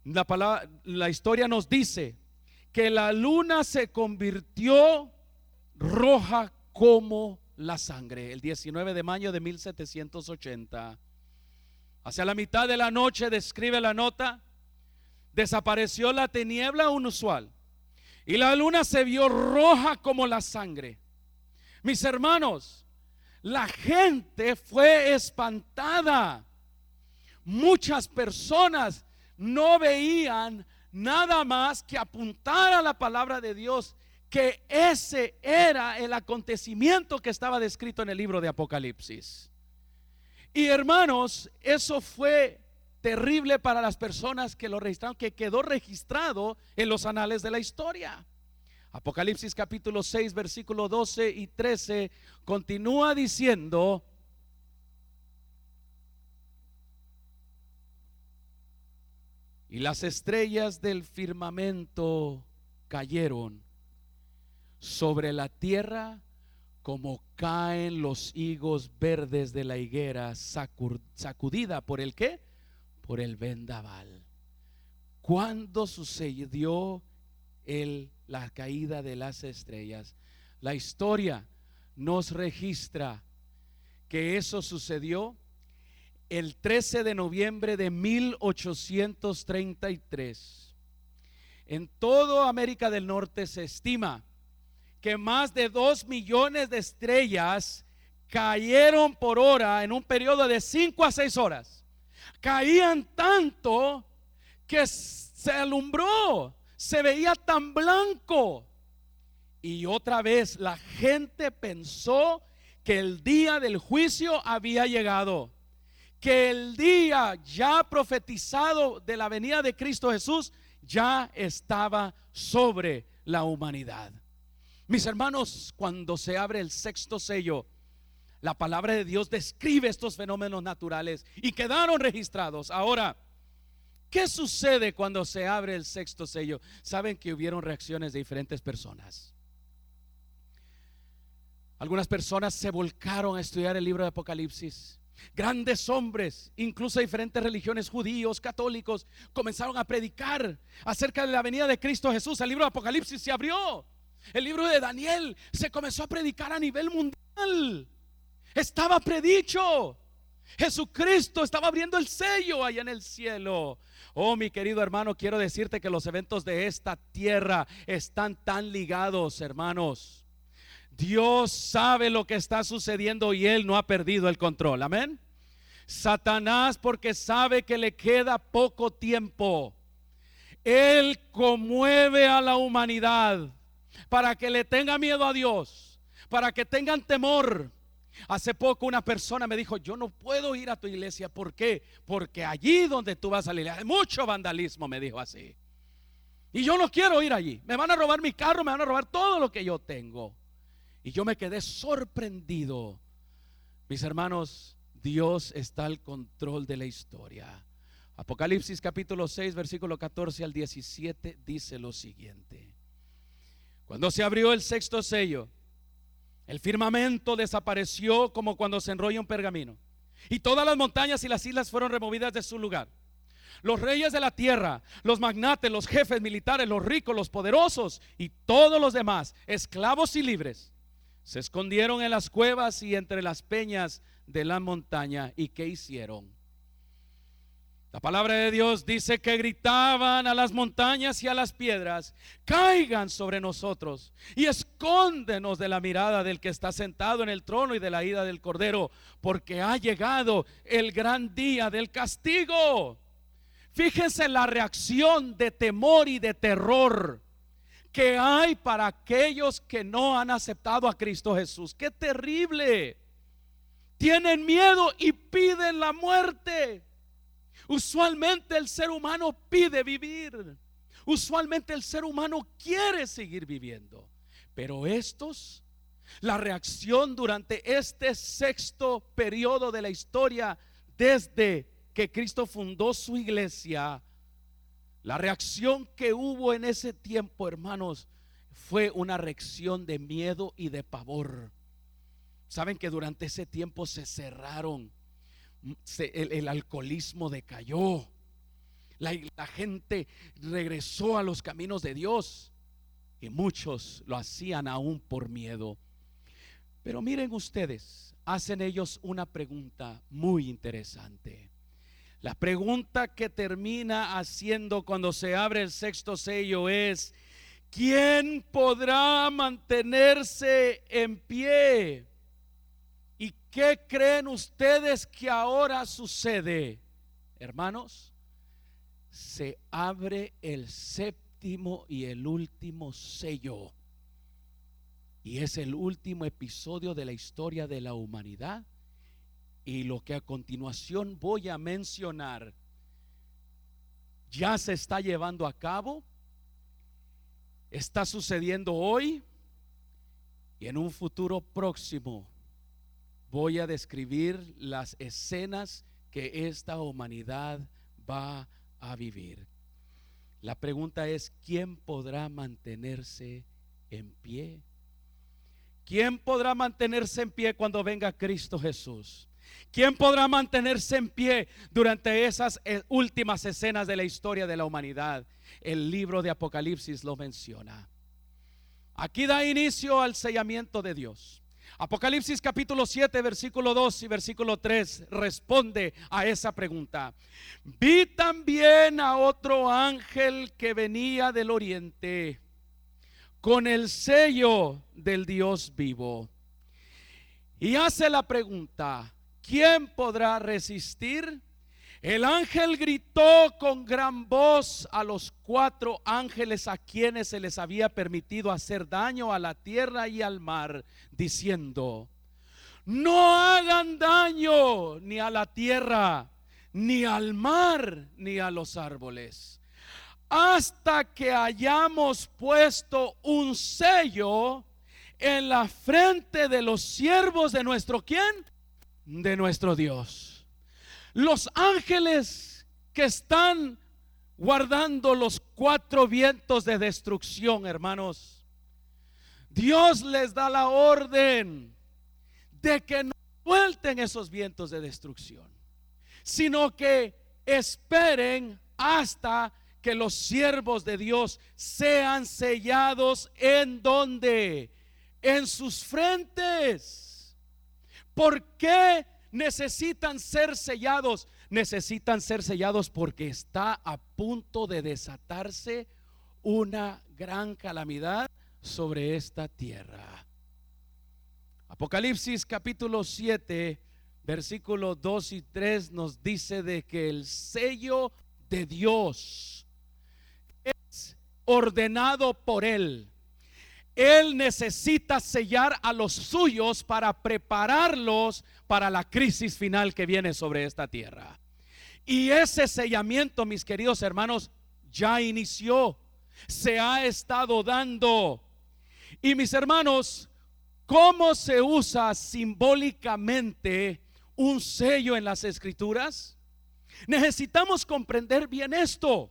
la historia nos dice que la luna se convirtió roja como la sangre. El 19 de mayo de 1780, hacia la mitad de la noche, describe la nota, desapareció la tiniebla inusual y la luna se vio roja como la sangre. Mis hermanos, la gente fue espantada. Muchas personas no veían nada más que apuntar a la palabra de Dios, que ese era el acontecimiento que estaba descrito en el libro de Apocalipsis. Y hermanos, eso fue terrible para las personas que lo registraron, que quedó registrado en los anales de la historia. Apocalipsis capítulo 6 versículo 12 y 13 continúa diciendo: y las estrellas del firmamento cayeron sobre la tierra como caen los higos verdes de la higuera sacudida por el ¿qué? Por el vendaval. ¿Cuándo sucedió la caída de las estrellas? La historia nos registra que eso sucedió el 13 de noviembre de 1833. En toda América del Norte se estima que más de 2 millones de estrellas cayeron por hora en un periodo de 5 a 6 horas. Caían tanto que se alumbró, se veía tan blanco. Y otra vez la gente pensó que el día del juicio había llegado, que el día ya profetizado de la venida de Cristo Jesús ya estaba sobre la humanidad. Mis hermanos, cuando se abre el sexto sello, la palabra de Dios describe estos fenómenos naturales y quedaron registrados. Ahora, ¿qué sucede cuando se abre el sexto sello? Saben que hubieron reacciones de diferentes personas. Algunas personas se volcaron a estudiar el libro de Apocalipsis. Grandes hombres, incluso diferentes religiones, judíos, católicos, comenzaron a predicar acerca de la venida de Cristo Jesús. El libro de Apocalipsis se abrió. El libro de Daniel se comenzó a predicar a nivel mundial. Estaba predicho. Jesucristo estaba abriendo el sello allá en el cielo. Oh, mi querido hermano, quiero decirte que los eventos de esta tierra están tan ligados, hermanos. Dios sabe lo que está sucediendo y Él no ha perdido el control. Amén. Satanás, porque sabe que le queda poco tiempo, él conmueve a la humanidad para que le tenga miedo a Dios, para que tengan temor. Hace poco una persona me dijo: yo no puedo ir a tu iglesia. ¿Por qué? Porque allí donde tú vas a la iglesia hay mucho vandalismo, me dijo así. Y yo no quiero ir allí. Me van a robar mi carro, me van a robar todo lo que yo tengo. Y yo me quedé sorprendido. Mis hermanos, Dios está al control de la historia. Apocalipsis capítulo 6 versículo 14 al 17 dice lo siguiente: cuando se abrió el sexto sello, el firmamento desapareció como cuando se enrolla un pergamino, y todas las montañas y las islas fueron removidas de su lugar. Los reyes de la tierra, los magnates, los jefes militares, los ricos, los poderosos y todos los demás, esclavos y libres, se escondieron en las cuevas y entre las peñas de la montaña. ¿Y qué hicieron? La palabra de Dios dice que gritaban a las montañas y a las piedras: caigan sobre nosotros y escóndenos de la mirada del que está sentado en el trono y de la ira del Cordero, porque ha llegado el gran día del castigo. Fíjense la reacción de temor y de terror que hay para aquellos que no han aceptado a Cristo Jesús. ¡Qué terrible! Tienen miedo y piden la muerte. Usualmente el ser humano pide vivir. Usualmente el ser humano quiere seguir viviendo. Pero estos, la reacción durante este sexto periodo de la historia, desde que Cristo fundó su iglesia, la reacción que hubo en ese tiempo, hermanos, fue una reacción de miedo y de pavor. Saben que durante ese tiempo se cerraron, el alcoholismo decayó, la gente regresó a los caminos de Dios, y muchos lo hacían aún por miedo. Pero miren ustedes, hacen ellos una pregunta muy interesante. La pregunta que termina haciendo cuando se abre el sexto sello es: ¿quién podrá mantenerse en pie? ¿Y qué creen ustedes que ahora sucede? Hermanos, se abre el séptimo y el último sello, y es el último episodio de la historia de la humanidad. Y lo que a continuación voy a mencionar ya se está llevando a cabo, está sucediendo hoy, y en un futuro próximo voy a describir las escenas que esta humanidad va a vivir. La pregunta es, ¿quién podrá mantenerse en pie? ¿Quién podrá mantenerse en pie cuando venga Cristo Jesús? ¿Quién podrá mantenerse en pie durante esas últimas escenas de la historia de la humanidad? El libro de Apocalipsis lo menciona. Aquí da inicio al sellamiento de Dios. Apocalipsis capítulo 7 versículo 2 y versículo 3 responde a esa pregunta. Vi también a otro ángel que venía del oriente con el sello del Dios vivo. Y hace la pregunta, ¿quién podrá resistir? El ángel gritó con gran voz a los 4 ángeles a quienes se les había permitido hacer daño a la tierra y al mar, diciendo: no hagan daño ni a la tierra, ni al mar, ni a los árboles, hasta que hayamos puesto un sello en la frente de los siervos de nuestro ¿quién? De nuestro Dios. Los ángeles que están guardando los 4 vientos de destrucción, hermanos, Dios les da la orden de que no suelten esos vientos de destrucción, sino que esperen hasta que los siervos de Dios sean sellados. ¿En dónde? En sus frentes. ¿Por qué necesitan ser sellados? Necesitan ser sellados porque está a punto de desatarse una gran calamidad sobre esta tierra. Apocalipsis capítulo 7 versículos 2 y 3 nos dice de que el sello de Dios es ordenado por Él. Él necesita sellar a los suyos para prepararlos para la crisis final que viene sobre esta tierra. Y ese sellamiento, mis queridos hermanos, ya inició, se ha estado dando. Y mis hermanos, ¿cómo se usa simbólicamente un sello en las Escrituras? Necesitamos comprender bien esto.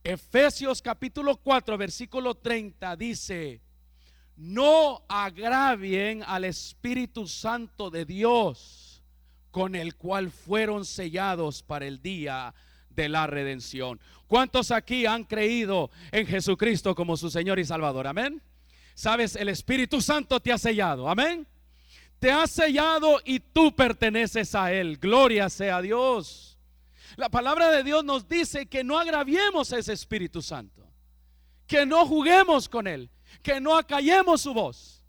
Efesios capítulo 4 versículo 30 dice: no agravien al Espíritu Santo de Dios, con el cual fueron sellados para el día de la redención. ¿Cuántos aquí han creído en Jesucristo como su Señor y Salvador? Amén. Sabes, el Espíritu Santo te ha sellado. Amén. Te ha sellado y tú perteneces a Él. Gloria sea a Dios. La palabra de Dios nos dice que no agraviemos a ese Espíritu Santo, que no juguemos con Él, que no acallemos su voz,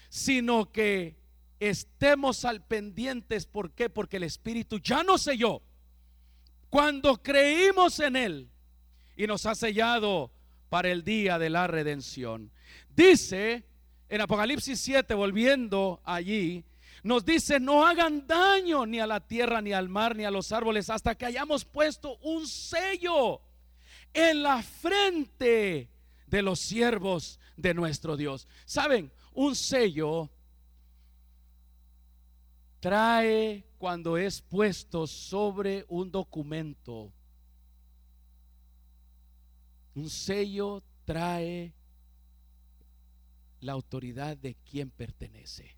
sino que estemos al pendientes. ¿Por qué? Porque el Espíritu ya nos selló cuando creímos en Él y nos ha sellado para el día de la redención. Dice en Apocalipsis 7, volviendo allí, nos dice: no hagan daño ni a la tierra, ni al mar, ni a los árboles, hasta que hayamos puesto un sello en la frente de los siervos de nuestro Dios. ¿Saben? Un sello trae, cuando es puesto sobre un documento, un sello trae la autoridad de quien pertenece.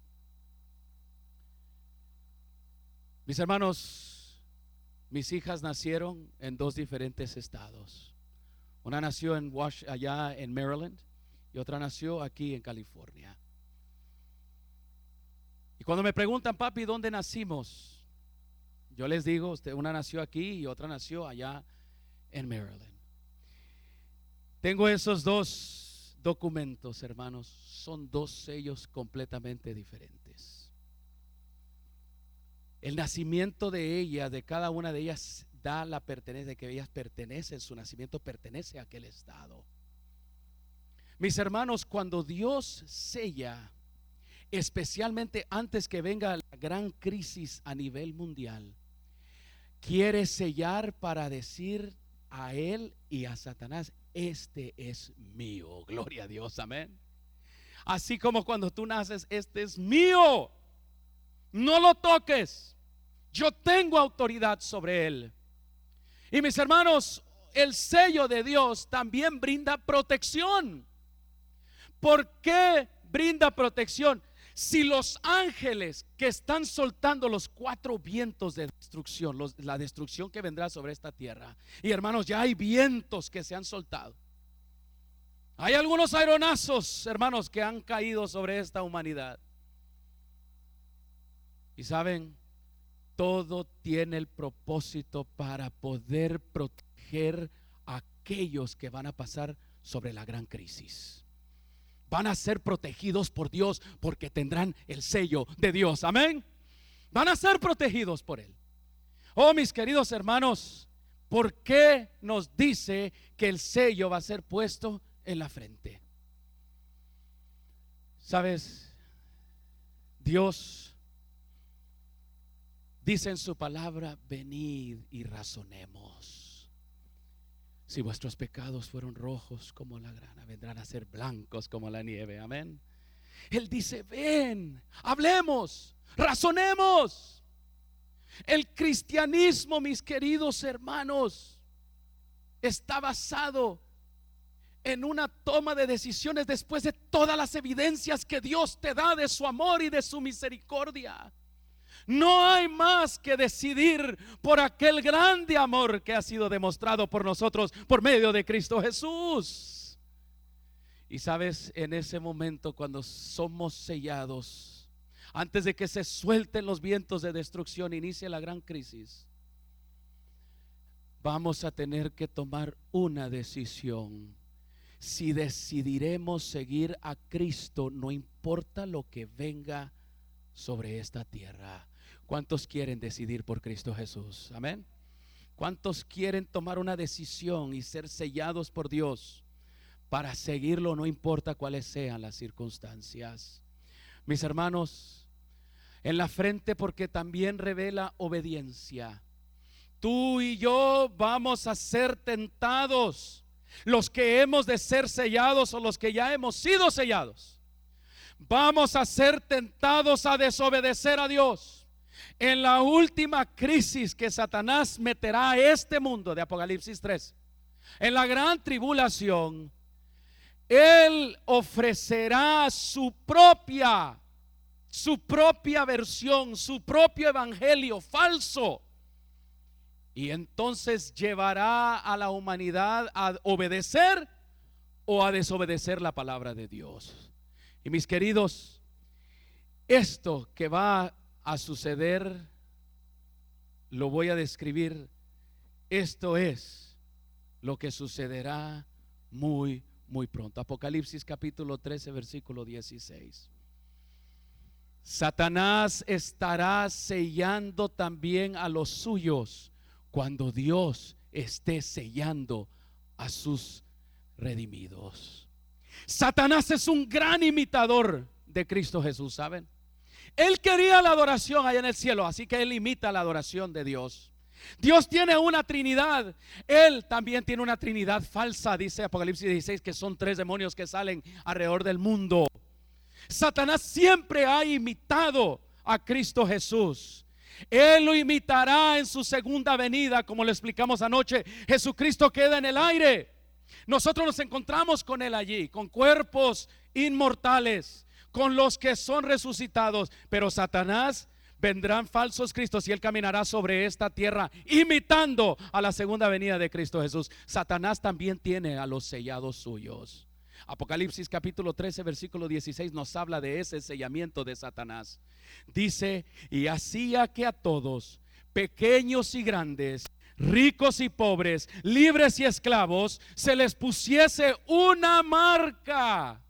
Mis hermanos, mis hijas nacieron en 2 diferentes estados. Una nació allá en Maryland y otra nació aquí en California. Y cuando me preguntan: papi, ¿dónde nacimos? Yo les digo: una nació aquí y otra nació allá en Maryland. Tengo esos 2 documentos, hermanos. Son 2 sellos completamente diferentes. El nacimiento de ella, de cada una de ellas, da la pertenencia, de que ellas pertenecen, su nacimiento pertenece a aquel estado. Mis hermanos, cuando Dios sella, especialmente antes que venga la gran crisis a nivel mundial, quiere sellar para decir a él y a Satanás: este es mío. Gloria a Dios, amén. Así como cuando tú naces: este es mío, no lo toques, yo tengo autoridad sobre él. Y mis hermanos, el sello de Dios también brinda protección. ¿Por qué brinda protección? Si los ángeles que están soltando los cuatro vientos de destrucción, la destrucción que vendrá sobre esta tierra, y hermanos, ya hay vientos que se han soltado. Hay algunos aeronazos, hermanos, que han caído sobre esta humanidad. Y saben, todo tiene el propósito para poder proteger a aquellos que van a pasar sobre la gran crisis. Van a ser protegidos por Dios porque tendrán el sello de Dios. Amén. Van a ser protegidos por Él. Oh, mis queridos hermanos, ¿por qué nos dice que el sello va a ser puesto en la frente? ¿Sabes? Dios dice en su palabra: venid y razonemos. Si vuestros pecados fueron rojos como la grana, vendrán a ser blancos como la nieve. Amén. Él dice: ven, hablemos, razonemos. El cristianismo, mis queridos hermanos, está basado en una toma de decisiones después de todas las evidencias que Dios te da de su amor y de su misericordia. No hay más que decidir por aquel grande amor que ha sido demostrado por nosotros por medio de Cristo Jesús. Y sabes, en ese momento cuando somos sellados, antes de que se suelten los vientos de destrucción, inicie la gran crisis, vamos a tener que tomar una decisión. Si decidiremos seguir a Cristo, no importa lo que venga sobre esta tierra. ¿Cuántos quieren decidir por Cristo Jesús? Amén. ¿Cuántos quieren tomar una decisión y ser sellados por Dios para seguirlo, no importa cuáles sean las circunstancias? Mis hermanos, en la frente, porque también revela obediencia. Tú y yo vamos a ser tentados, los que hemos de ser sellados o los que ya hemos sido sellados. Vamos a ser tentados a desobedecer a Dios. En la última crisis que Satanás meterá a este mundo de Apocalipsis 3, en la gran tribulación, él ofrecerá su propia versión, su propio evangelio falso. Y entonces llevará a la humanidad a obedecer o a desobedecer la palabra de Dios. Y mis queridos, esto que va a suceder, lo voy a describir. Esto es lo que sucederá muy pronto. Apocalipsis capítulo 13, versículo 16. Satanás estará sellando también a los suyos cuando Dios esté sellando a sus redimidos. Satanás es un gran imitador de Cristo Jesús, ¿saben? Él quería la adoración allá en el cielo, así que él imita la adoración de Dios. Dios tiene una Trinidad, él también tiene una Trinidad falsa, dice Apocalipsis 16, que son 3 demonios que salen alrededor del mundo. Satanás siempre ha imitado a Cristo Jesús. Él lo imitará en su segunda venida, como lo explicamos anoche. Jesucristo queda en el aire. Nosotros nos encontramos con él allí, con cuerpos inmortales, con los que son resucitados. Pero Satanás, vendrán falsos cristos y él caminará sobre esta tierra imitando a la segunda venida de Cristo Jesús. Satanás también tiene a los sellados suyos. Apocalipsis capítulo 13 versículo 16 nos habla de ese sellamiento de Satanás. Dice: y hacía que a todos, pequeños y grandes, ricos y pobres, libres y esclavos, se les pusiese una marca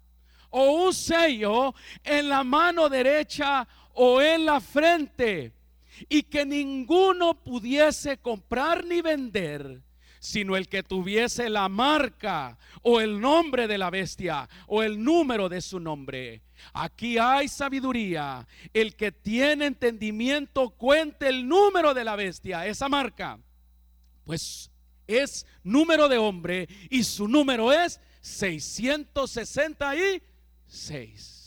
o un sello en la mano derecha o en la frente, y que ninguno pudiese comprar ni vender, sino el que tuviese la marca o el nombre de la bestia o el número de su nombre. Aquí hay sabiduría. El que tiene entendimiento cuente el número de la bestia, esa marca, pues es número de hombre y su número es 666.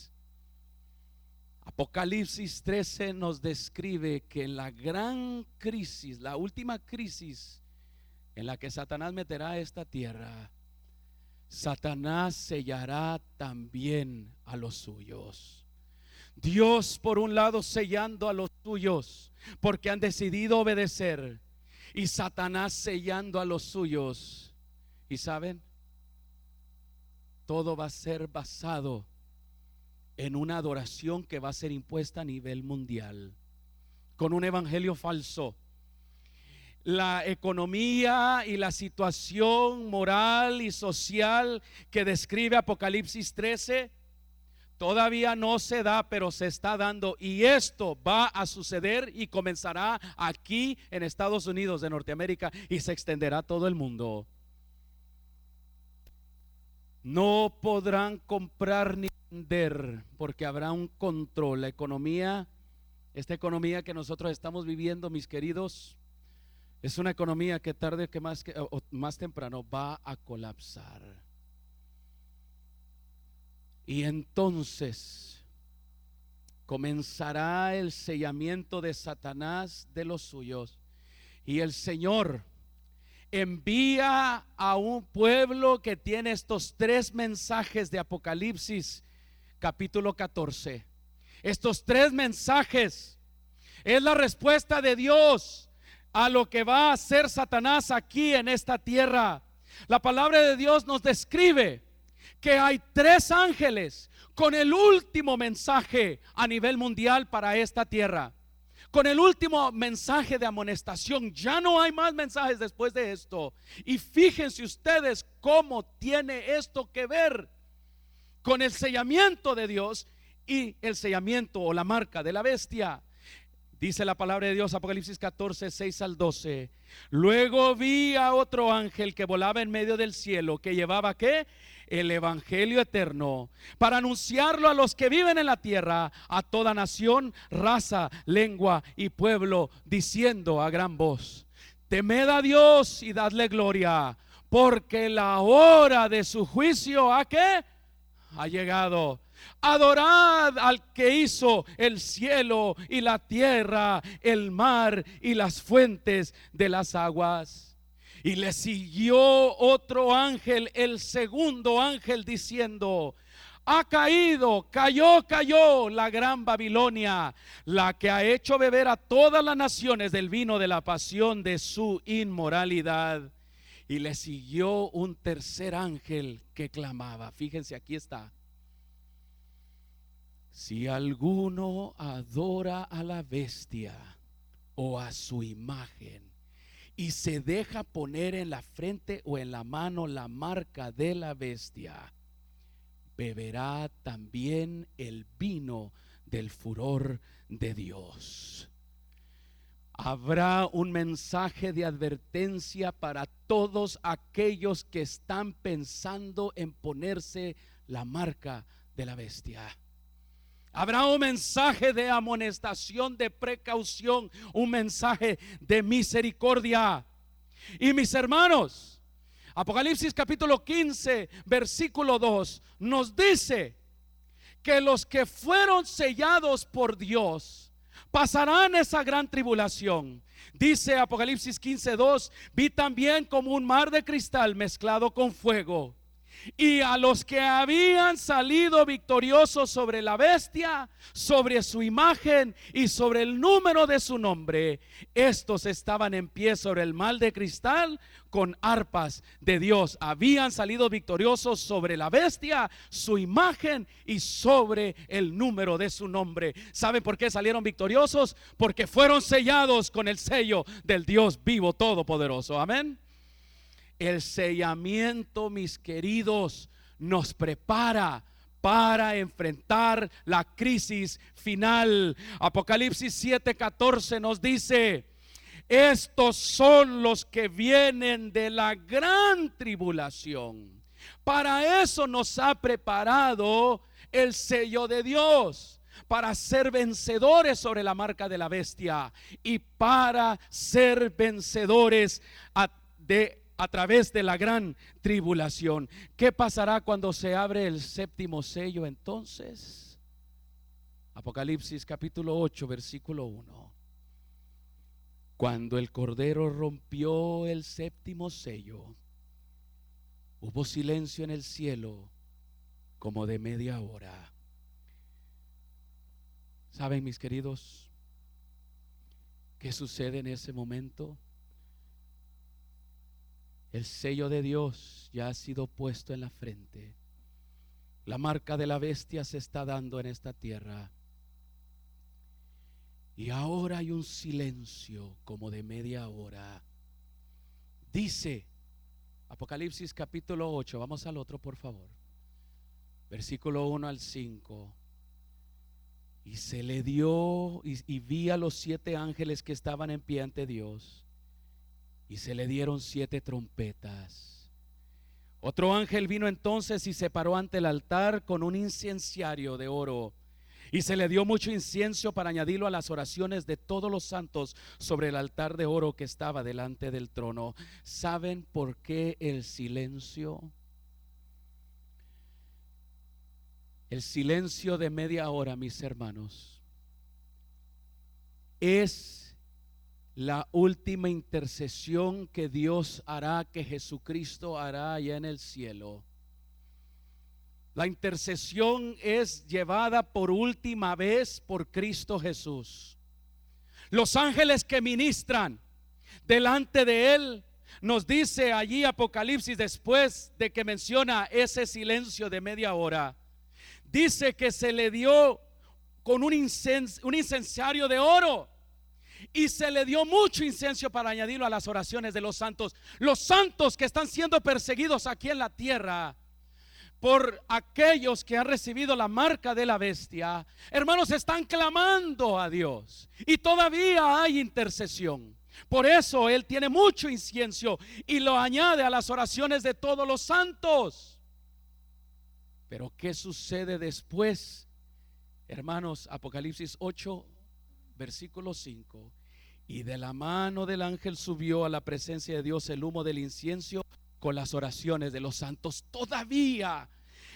Apocalipsis 13 nos describe que en la gran crisis, la última crisis en la que Satanás meterá esta tierra, Satanás sellará también a los suyos. Dios por un lado sellando a los suyos porque han decidido obedecer, y Satanás sellando a los suyos. Y saben, todo va a ser basado en una adoración que va a ser impuesta a nivel mundial, con un evangelio falso. La economía y la situación moral y social que describe Apocalipsis 13 todavía no se da, pero se está dando, y esto va a suceder y comenzará aquí en Estados Unidos de Norteamérica y se extenderá a todo el mundo. No podrán comprar ni vender porque habrá un control. La economía, esta economía que nosotros estamos viviendo, mis queridos, es una economía que tarde que más temprano va a colapsar. Y entonces comenzará el sellamiento de Satanás de los suyos, y el Señor envía a un pueblo que tiene estos 3 mensajes de Apocalipsis capítulo 14. Estos 3 mensajes es la respuesta de Dios a lo que va a hacer Satanás aquí en esta tierra. La palabra de Dios nos describe que hay 3 ángeles con el último mensaje a nivel mundial para esta tierra, con el último mensaje de amonestación. Ya no hay más mensajes después de esto. Y fíjense ustedes cómo tiene esto que ver con el sellamiento de Dios y el sellamiento o la marca de la bestia. Dice la palabra de Dios, Apocalipsis 14, 6 al 12. Luego vi a otro ángel que volaba en medio del cielo, que llevaba ¿qué? El evangelio eterno, para anunciarlo a los que viven en la tierra, a toda nación, raza, lengua y pueblo, diciendo a gran voz: temed a Dios y dadle gloria, porque la hora de su juicio ¿a qué? Ha llegado. Adorad al que hizo el cielo y la tierra, el mar y las fuentes de las aguas. Y le siguió otro ángel, el segundo ángel, diciendo: ha caído, cayó la gran Babilonia, la que ha hecho beber a todas las naciones del vino de la pasión de su inmoralidad. Y le siguió un tercer ángel que clamaba. Fíjense, aquí está: si alguno adora a la bestia o a su imagen y se deja poner en la frente o en la mano la marca de la bestia, beberá también el vino del furor de Dios. Habrá un mensaje de advertencia para todos aquellos que están pensando en ponerse la marca de la bestia. Habrá un mensaje de amonestación, de precaución, un mensaje de misericordia. Y mis hermanos, Apocalipsis capítulo 15 versículo 2 nos dice que los que fueron sellados por Dios pasarán esa gran tribulación. Dice Apocalipsis 15:2: vi también como un mar de cristal mezclado con fuego, y a los que habían salido victoriosos sobre la bestia, sobre su imagen y sobre el número de su nombre, estos estaban en pie sobre el mar de cristal con arpas de Dios. Habían salido victoriosos sobre la bestia, su imagen y sobre el número de su nombre. ¿Saben por qué salieron victoriosos? Porque fueron sellados con el sello del Dios vivo todopoderoso. Amén. El sellamiento, mis queridos, nos prepara para enfrentar la crisis final. Apocalipsis 7:14 nos dice: estos son los que vienen de la gran tribulación. Para eso nos ha preparado el sello de Dios, para ser vencedores sobre la marca de la bestia y para ser vencedores a través de la gran tribulación. ¿Qué pasará cuando se abre el séptimo sello entonces? Apocalipsis capítulo 8 versículo 1. Cuando el Cordero rompió el séptimo sello, hubo silencio en el cielo como de media hora. ¿Saben, mis queridos, qué sucede en ese momento? El sello de Dios ya ha sido puesto en la frente. La marca de la bestia se está dando en esta tierra. Y ahora hay un silencio como de media hora. Dice Apocalipsis capítulo 8, vamos al otro por favor, versículo 1 al 5. Y se le dio, y vi a los 7 ángeles que estaban en pie ante Dios, y se le dieron 7 trompetas. Otro ángel vino entonces y se paró ante el altar con un incenciario de oro, y se le dio mucho incienso para añadirlo a las oraciones de todos los santos sobre el altar de oro que estaba delante del trono. ¿Saben por qué el silencio? El silencio de media hora, mis hermanos, es la última intercesión que Dios hará, que Jesucristo hará allá en el cielo. La intercesión es llevada por última vez por Cristo Jesús. Los ángeles que ministran delante de Él, nos dice allí Apocalipsis, después de que menciona ese silencio de media hora, dice que se le dio con un incenciario de oro, y se le dio mucho incienso para añadirlo a las oraciones de los santos. Los santos que están siendo perseguidos aquí en la tierra por aquellos que han recibido la marca de la bestia, hermanos, están clamando a Dios, y todavía hay intercesión. Por eso Él tiene mucho incienso y lo añade a las oraciones de todos los santos. Pero ¿qué sucede después? Hermanos, Apocalipsis 8, versículo 5. Y de la mano del ángel subió a la presencia de Dios el humo del incienso con las oraciones de los santos. Todavía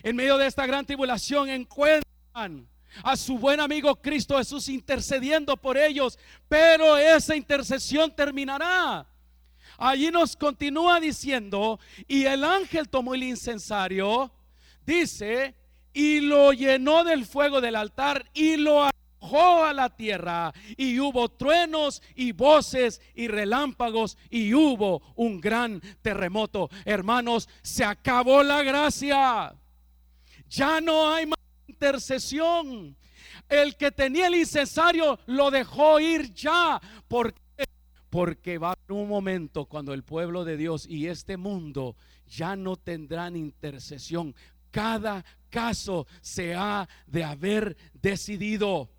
en medio de esta gran tribulación encuentran a su buen amigo Cristo Jesús intercediendo por ellos, pero esa intercesión terminará. Allí nos continúa diciendo: y el ángel tomó el incensario, dice, y lo llenó del fuego del altar y lo arrojó a la tierra, y hubo truenos y voces y relámpagos, y hubo un gran terremoto. Hermanos, se acabó la gracia. Ya no hay más intercesión. El que tenía el incensario lo dejó ir ya. ¿Por qué? Porque va a haber un momento cuando el pueblo de Dios y este mundo ya no tendrán intercesión. Cada caso se ha de haber decidido.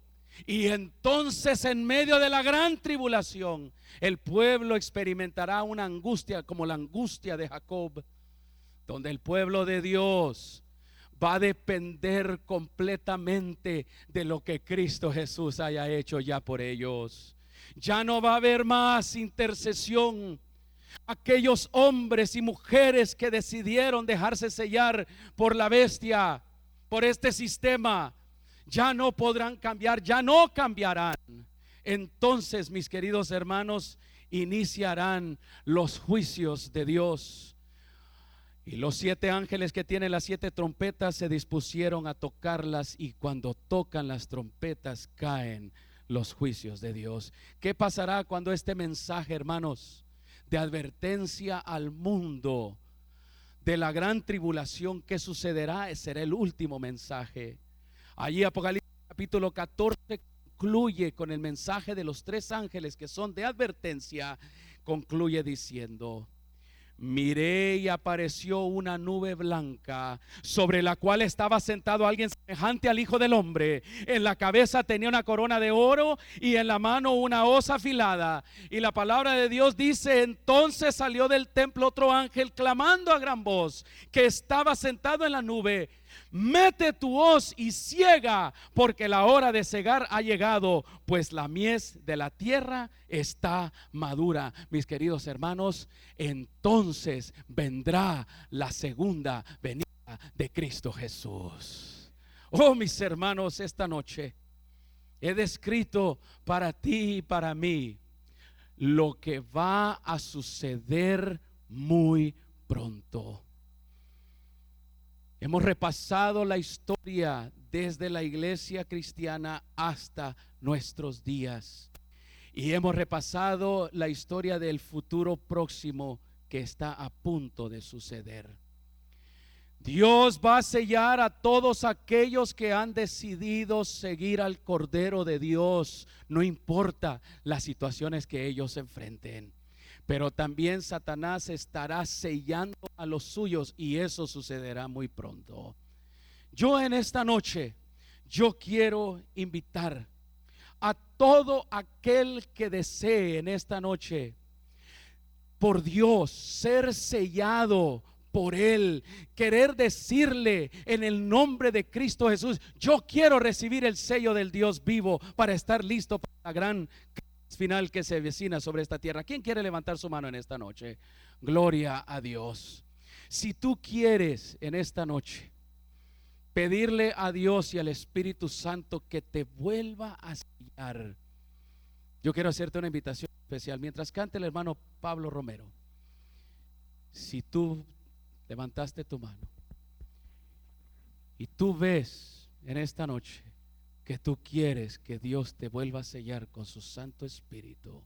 Y entonces, en medio de la gran tribulación, el pueblo experimentará una angustia como la angustia de Jacob, donde el pueblo de Dios va a depender completamente de lo que Cristo Jesús haya hecho ya por ellos. Ya no va a haber más intercesión. Aquellos hombres y mujeres que decidieron dejarse sellar por la bestia, por este sistema, ya no podrán cambiar, ya no cambiarán. Entonces, mis queridos hermanos, iniciarán los juicios de Dios. Y los 7 ángeles que tienen las 7 trompetas se dispusieron a tocarlas, y cuando tocan las trompetas caen los juicios de Dios. ¿Qué pasará cuando este mensaje, hermanos, de advertencia al mundo de la gran tribulación, qué sucederá? Será el último mensaje. Allí Apocalipsis capítulo 14 concluye con el mensaje de los 3 ángeles que son de advertencia. Concluye diciendo: miré y apareció una nube blanca, sobre la cual estaba sentado alguien semejante al Hijo del Hombre. En la cabeza tenía una corona de oro y en la mano una hoz afilada. Y la palabra de Dios dice: entonces salió del templo otro ángel clamando a gran voz, que estaba sentado en la nube: mete tu hoz y ciega, porque la hora de cegar ha llegado, pues la mies de la tierra está madura. Mis queridos hermanos, entonces vendrá la segunda venida de Cristo Jesús. Oh, mis hermanos, esta noche he descrito para ti y para mí lo que va a suceder muy pronto. Hemos repasado la historia desde la iglesia cristiana hasta nuestros días. Y hemos repasado la historia del futuro próximo que está a punto de suceder. Dios va a sellar a todos aquellos que han decidido seguir al Cordero de Dios, no importa las situaciones que ellos enfrenten. Pero también Satanás estará sellando a los suyos, y eso sucederá muy pronto. Yo en esta noche, yo quiero invitar a todo aquel que desee en esta noche por Dios ser sellado por Él, querer decirle en el nombre de Cristo Jesús: yo quiero recibir el sello del Dios vivo para estar listo para la gran final que se avecina sobre esta tierra. ¿Quién quiere levantar su mano en esta noche? Gloria a Dios. Si tú quieres en esta noche pedirle a Dios y al Espíritu Santo que te vuelva a sellar, yo quiero hacerte una invitación especial. Mientras cante el hermano Pablo Romero, si tú levantaste tu mano y tú ves en esta noche que tú quieres que Dios te vuelva a sellar con su Santo Espíritu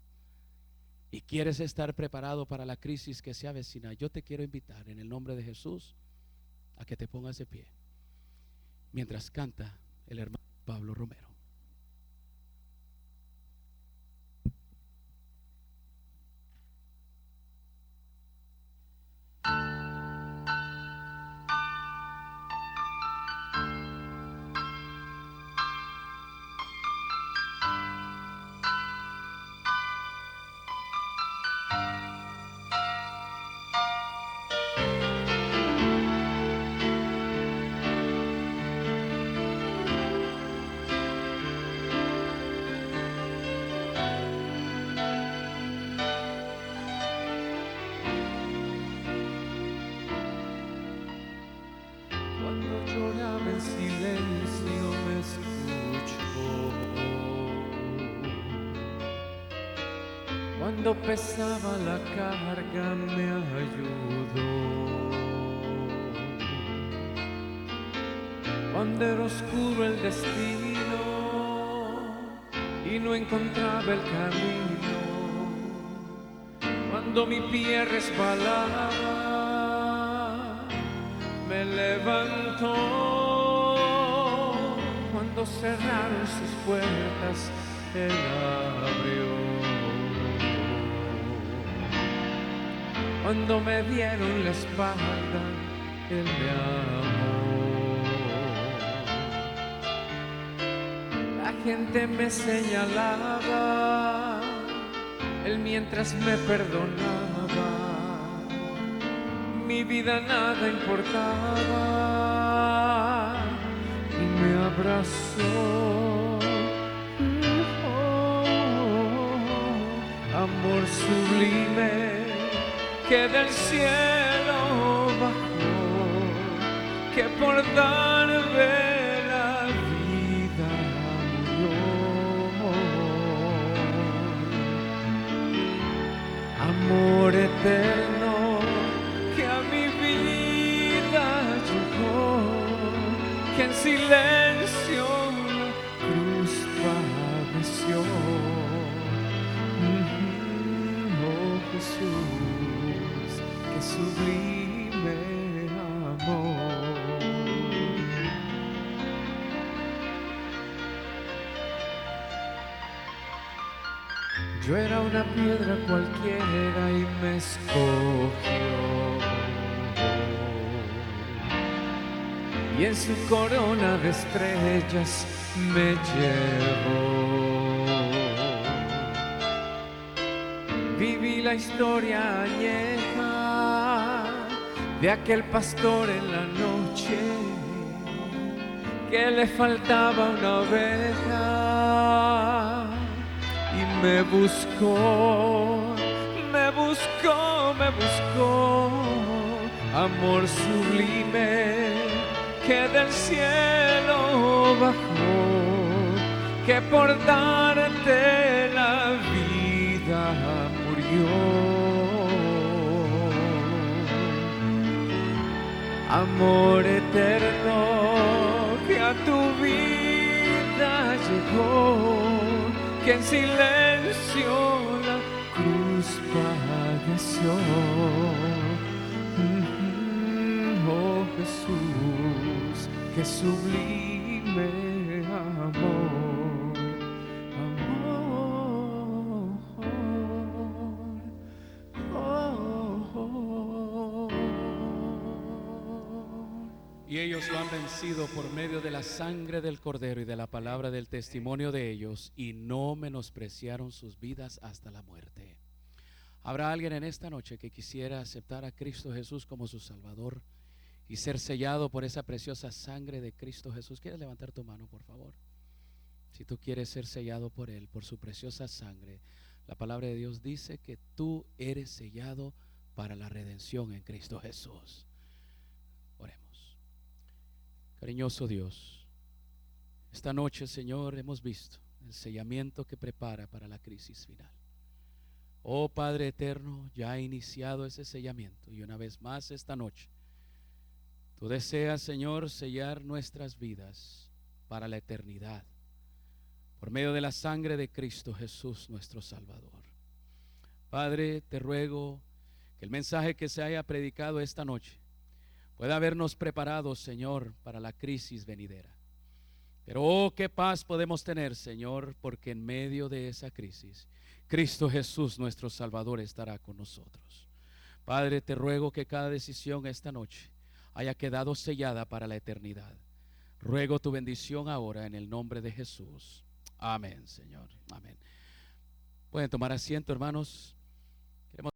y quieres estar preparado para la crisis que se avecina, yo te quiero invitar en el nombre de Jesús a que te pongas de pie mientras canta el hermano Pablo Romero. Cuando pesaba la carga me ayudó. Cuando era oscuro el destino y no encontraba el camino, cuando mi pie resbalaba me levantó. Cuando cerraron sus puertas Él abrió. Cuando me dieron la espalda, Él me amó. La gente me señalaba, Él mientras me perdonaba. Mi vida nada importaba y me abrazó. Amor sublime que del cielo bajó, que por darme la vida murió. Amor eterno que a mi vida llegó, que en silencio la cruz padeció. Oh Jesús, qué sublime amor. Yo era una piedra cualquiera y me escogió, y en su corona de estrellas me llevó. Viví la historia añeja de aquel pastor en la noche que le faltaba una oveja y me buscó, me buscó, me buscó. Amor sublime que del cielo bajó, que por darte la vida amor eterno que a tu vida llegó, que en silencio la cruz padeció. Oh Jesús, qué sublime amor, amor, oh. Y ellos lo han vencido por medio de la sangre del Cordero y de la palabra del testimonio de ellos, y no menospreciaron sus vidas hasta la muerte. ¿Habrá alguien en esta noche que quisiera aceptar a Cristo Jesús como su Salvador y ser sellado por esa preciosa sangre de Cristo Jesús? ¿Quieres levantar tu mano, por favor? Si tú quieres ser sellado por Él, por su preciosa sangre, la palabra de Dios dice que tú eres sellado para la redención en Cristo Jesús. Oremos. Cariñoso Dios, esta noche, Señor, hemos visto el sellamiento que prepara para la crisis final. Oh Padre eterno, ya ha iniciado ese sellamiento, y una vez más esta noche tú deseas, Señor, sellar nuestras vidas para la eternidad por medio de la sangre de Cristo Jesús, nuestro Salvador. Padre, te ruego que el mensaje que se haya predicado esta noche pueda habernos preparado, Señor, para la crisis venidera. Pero oh, qué paz podemos tener, Señor, porque en medio de esa crisis Cristo Jesús, nuestro Salvador, estará con nosotros. Padre, te ruego que cada decisión esta noche haya quedado sellada para la eternidad. Ruego tu bendición ahora en el nombre de Jesús. Amén, Señor. Amén. Pueden tomar asiento, hermanos.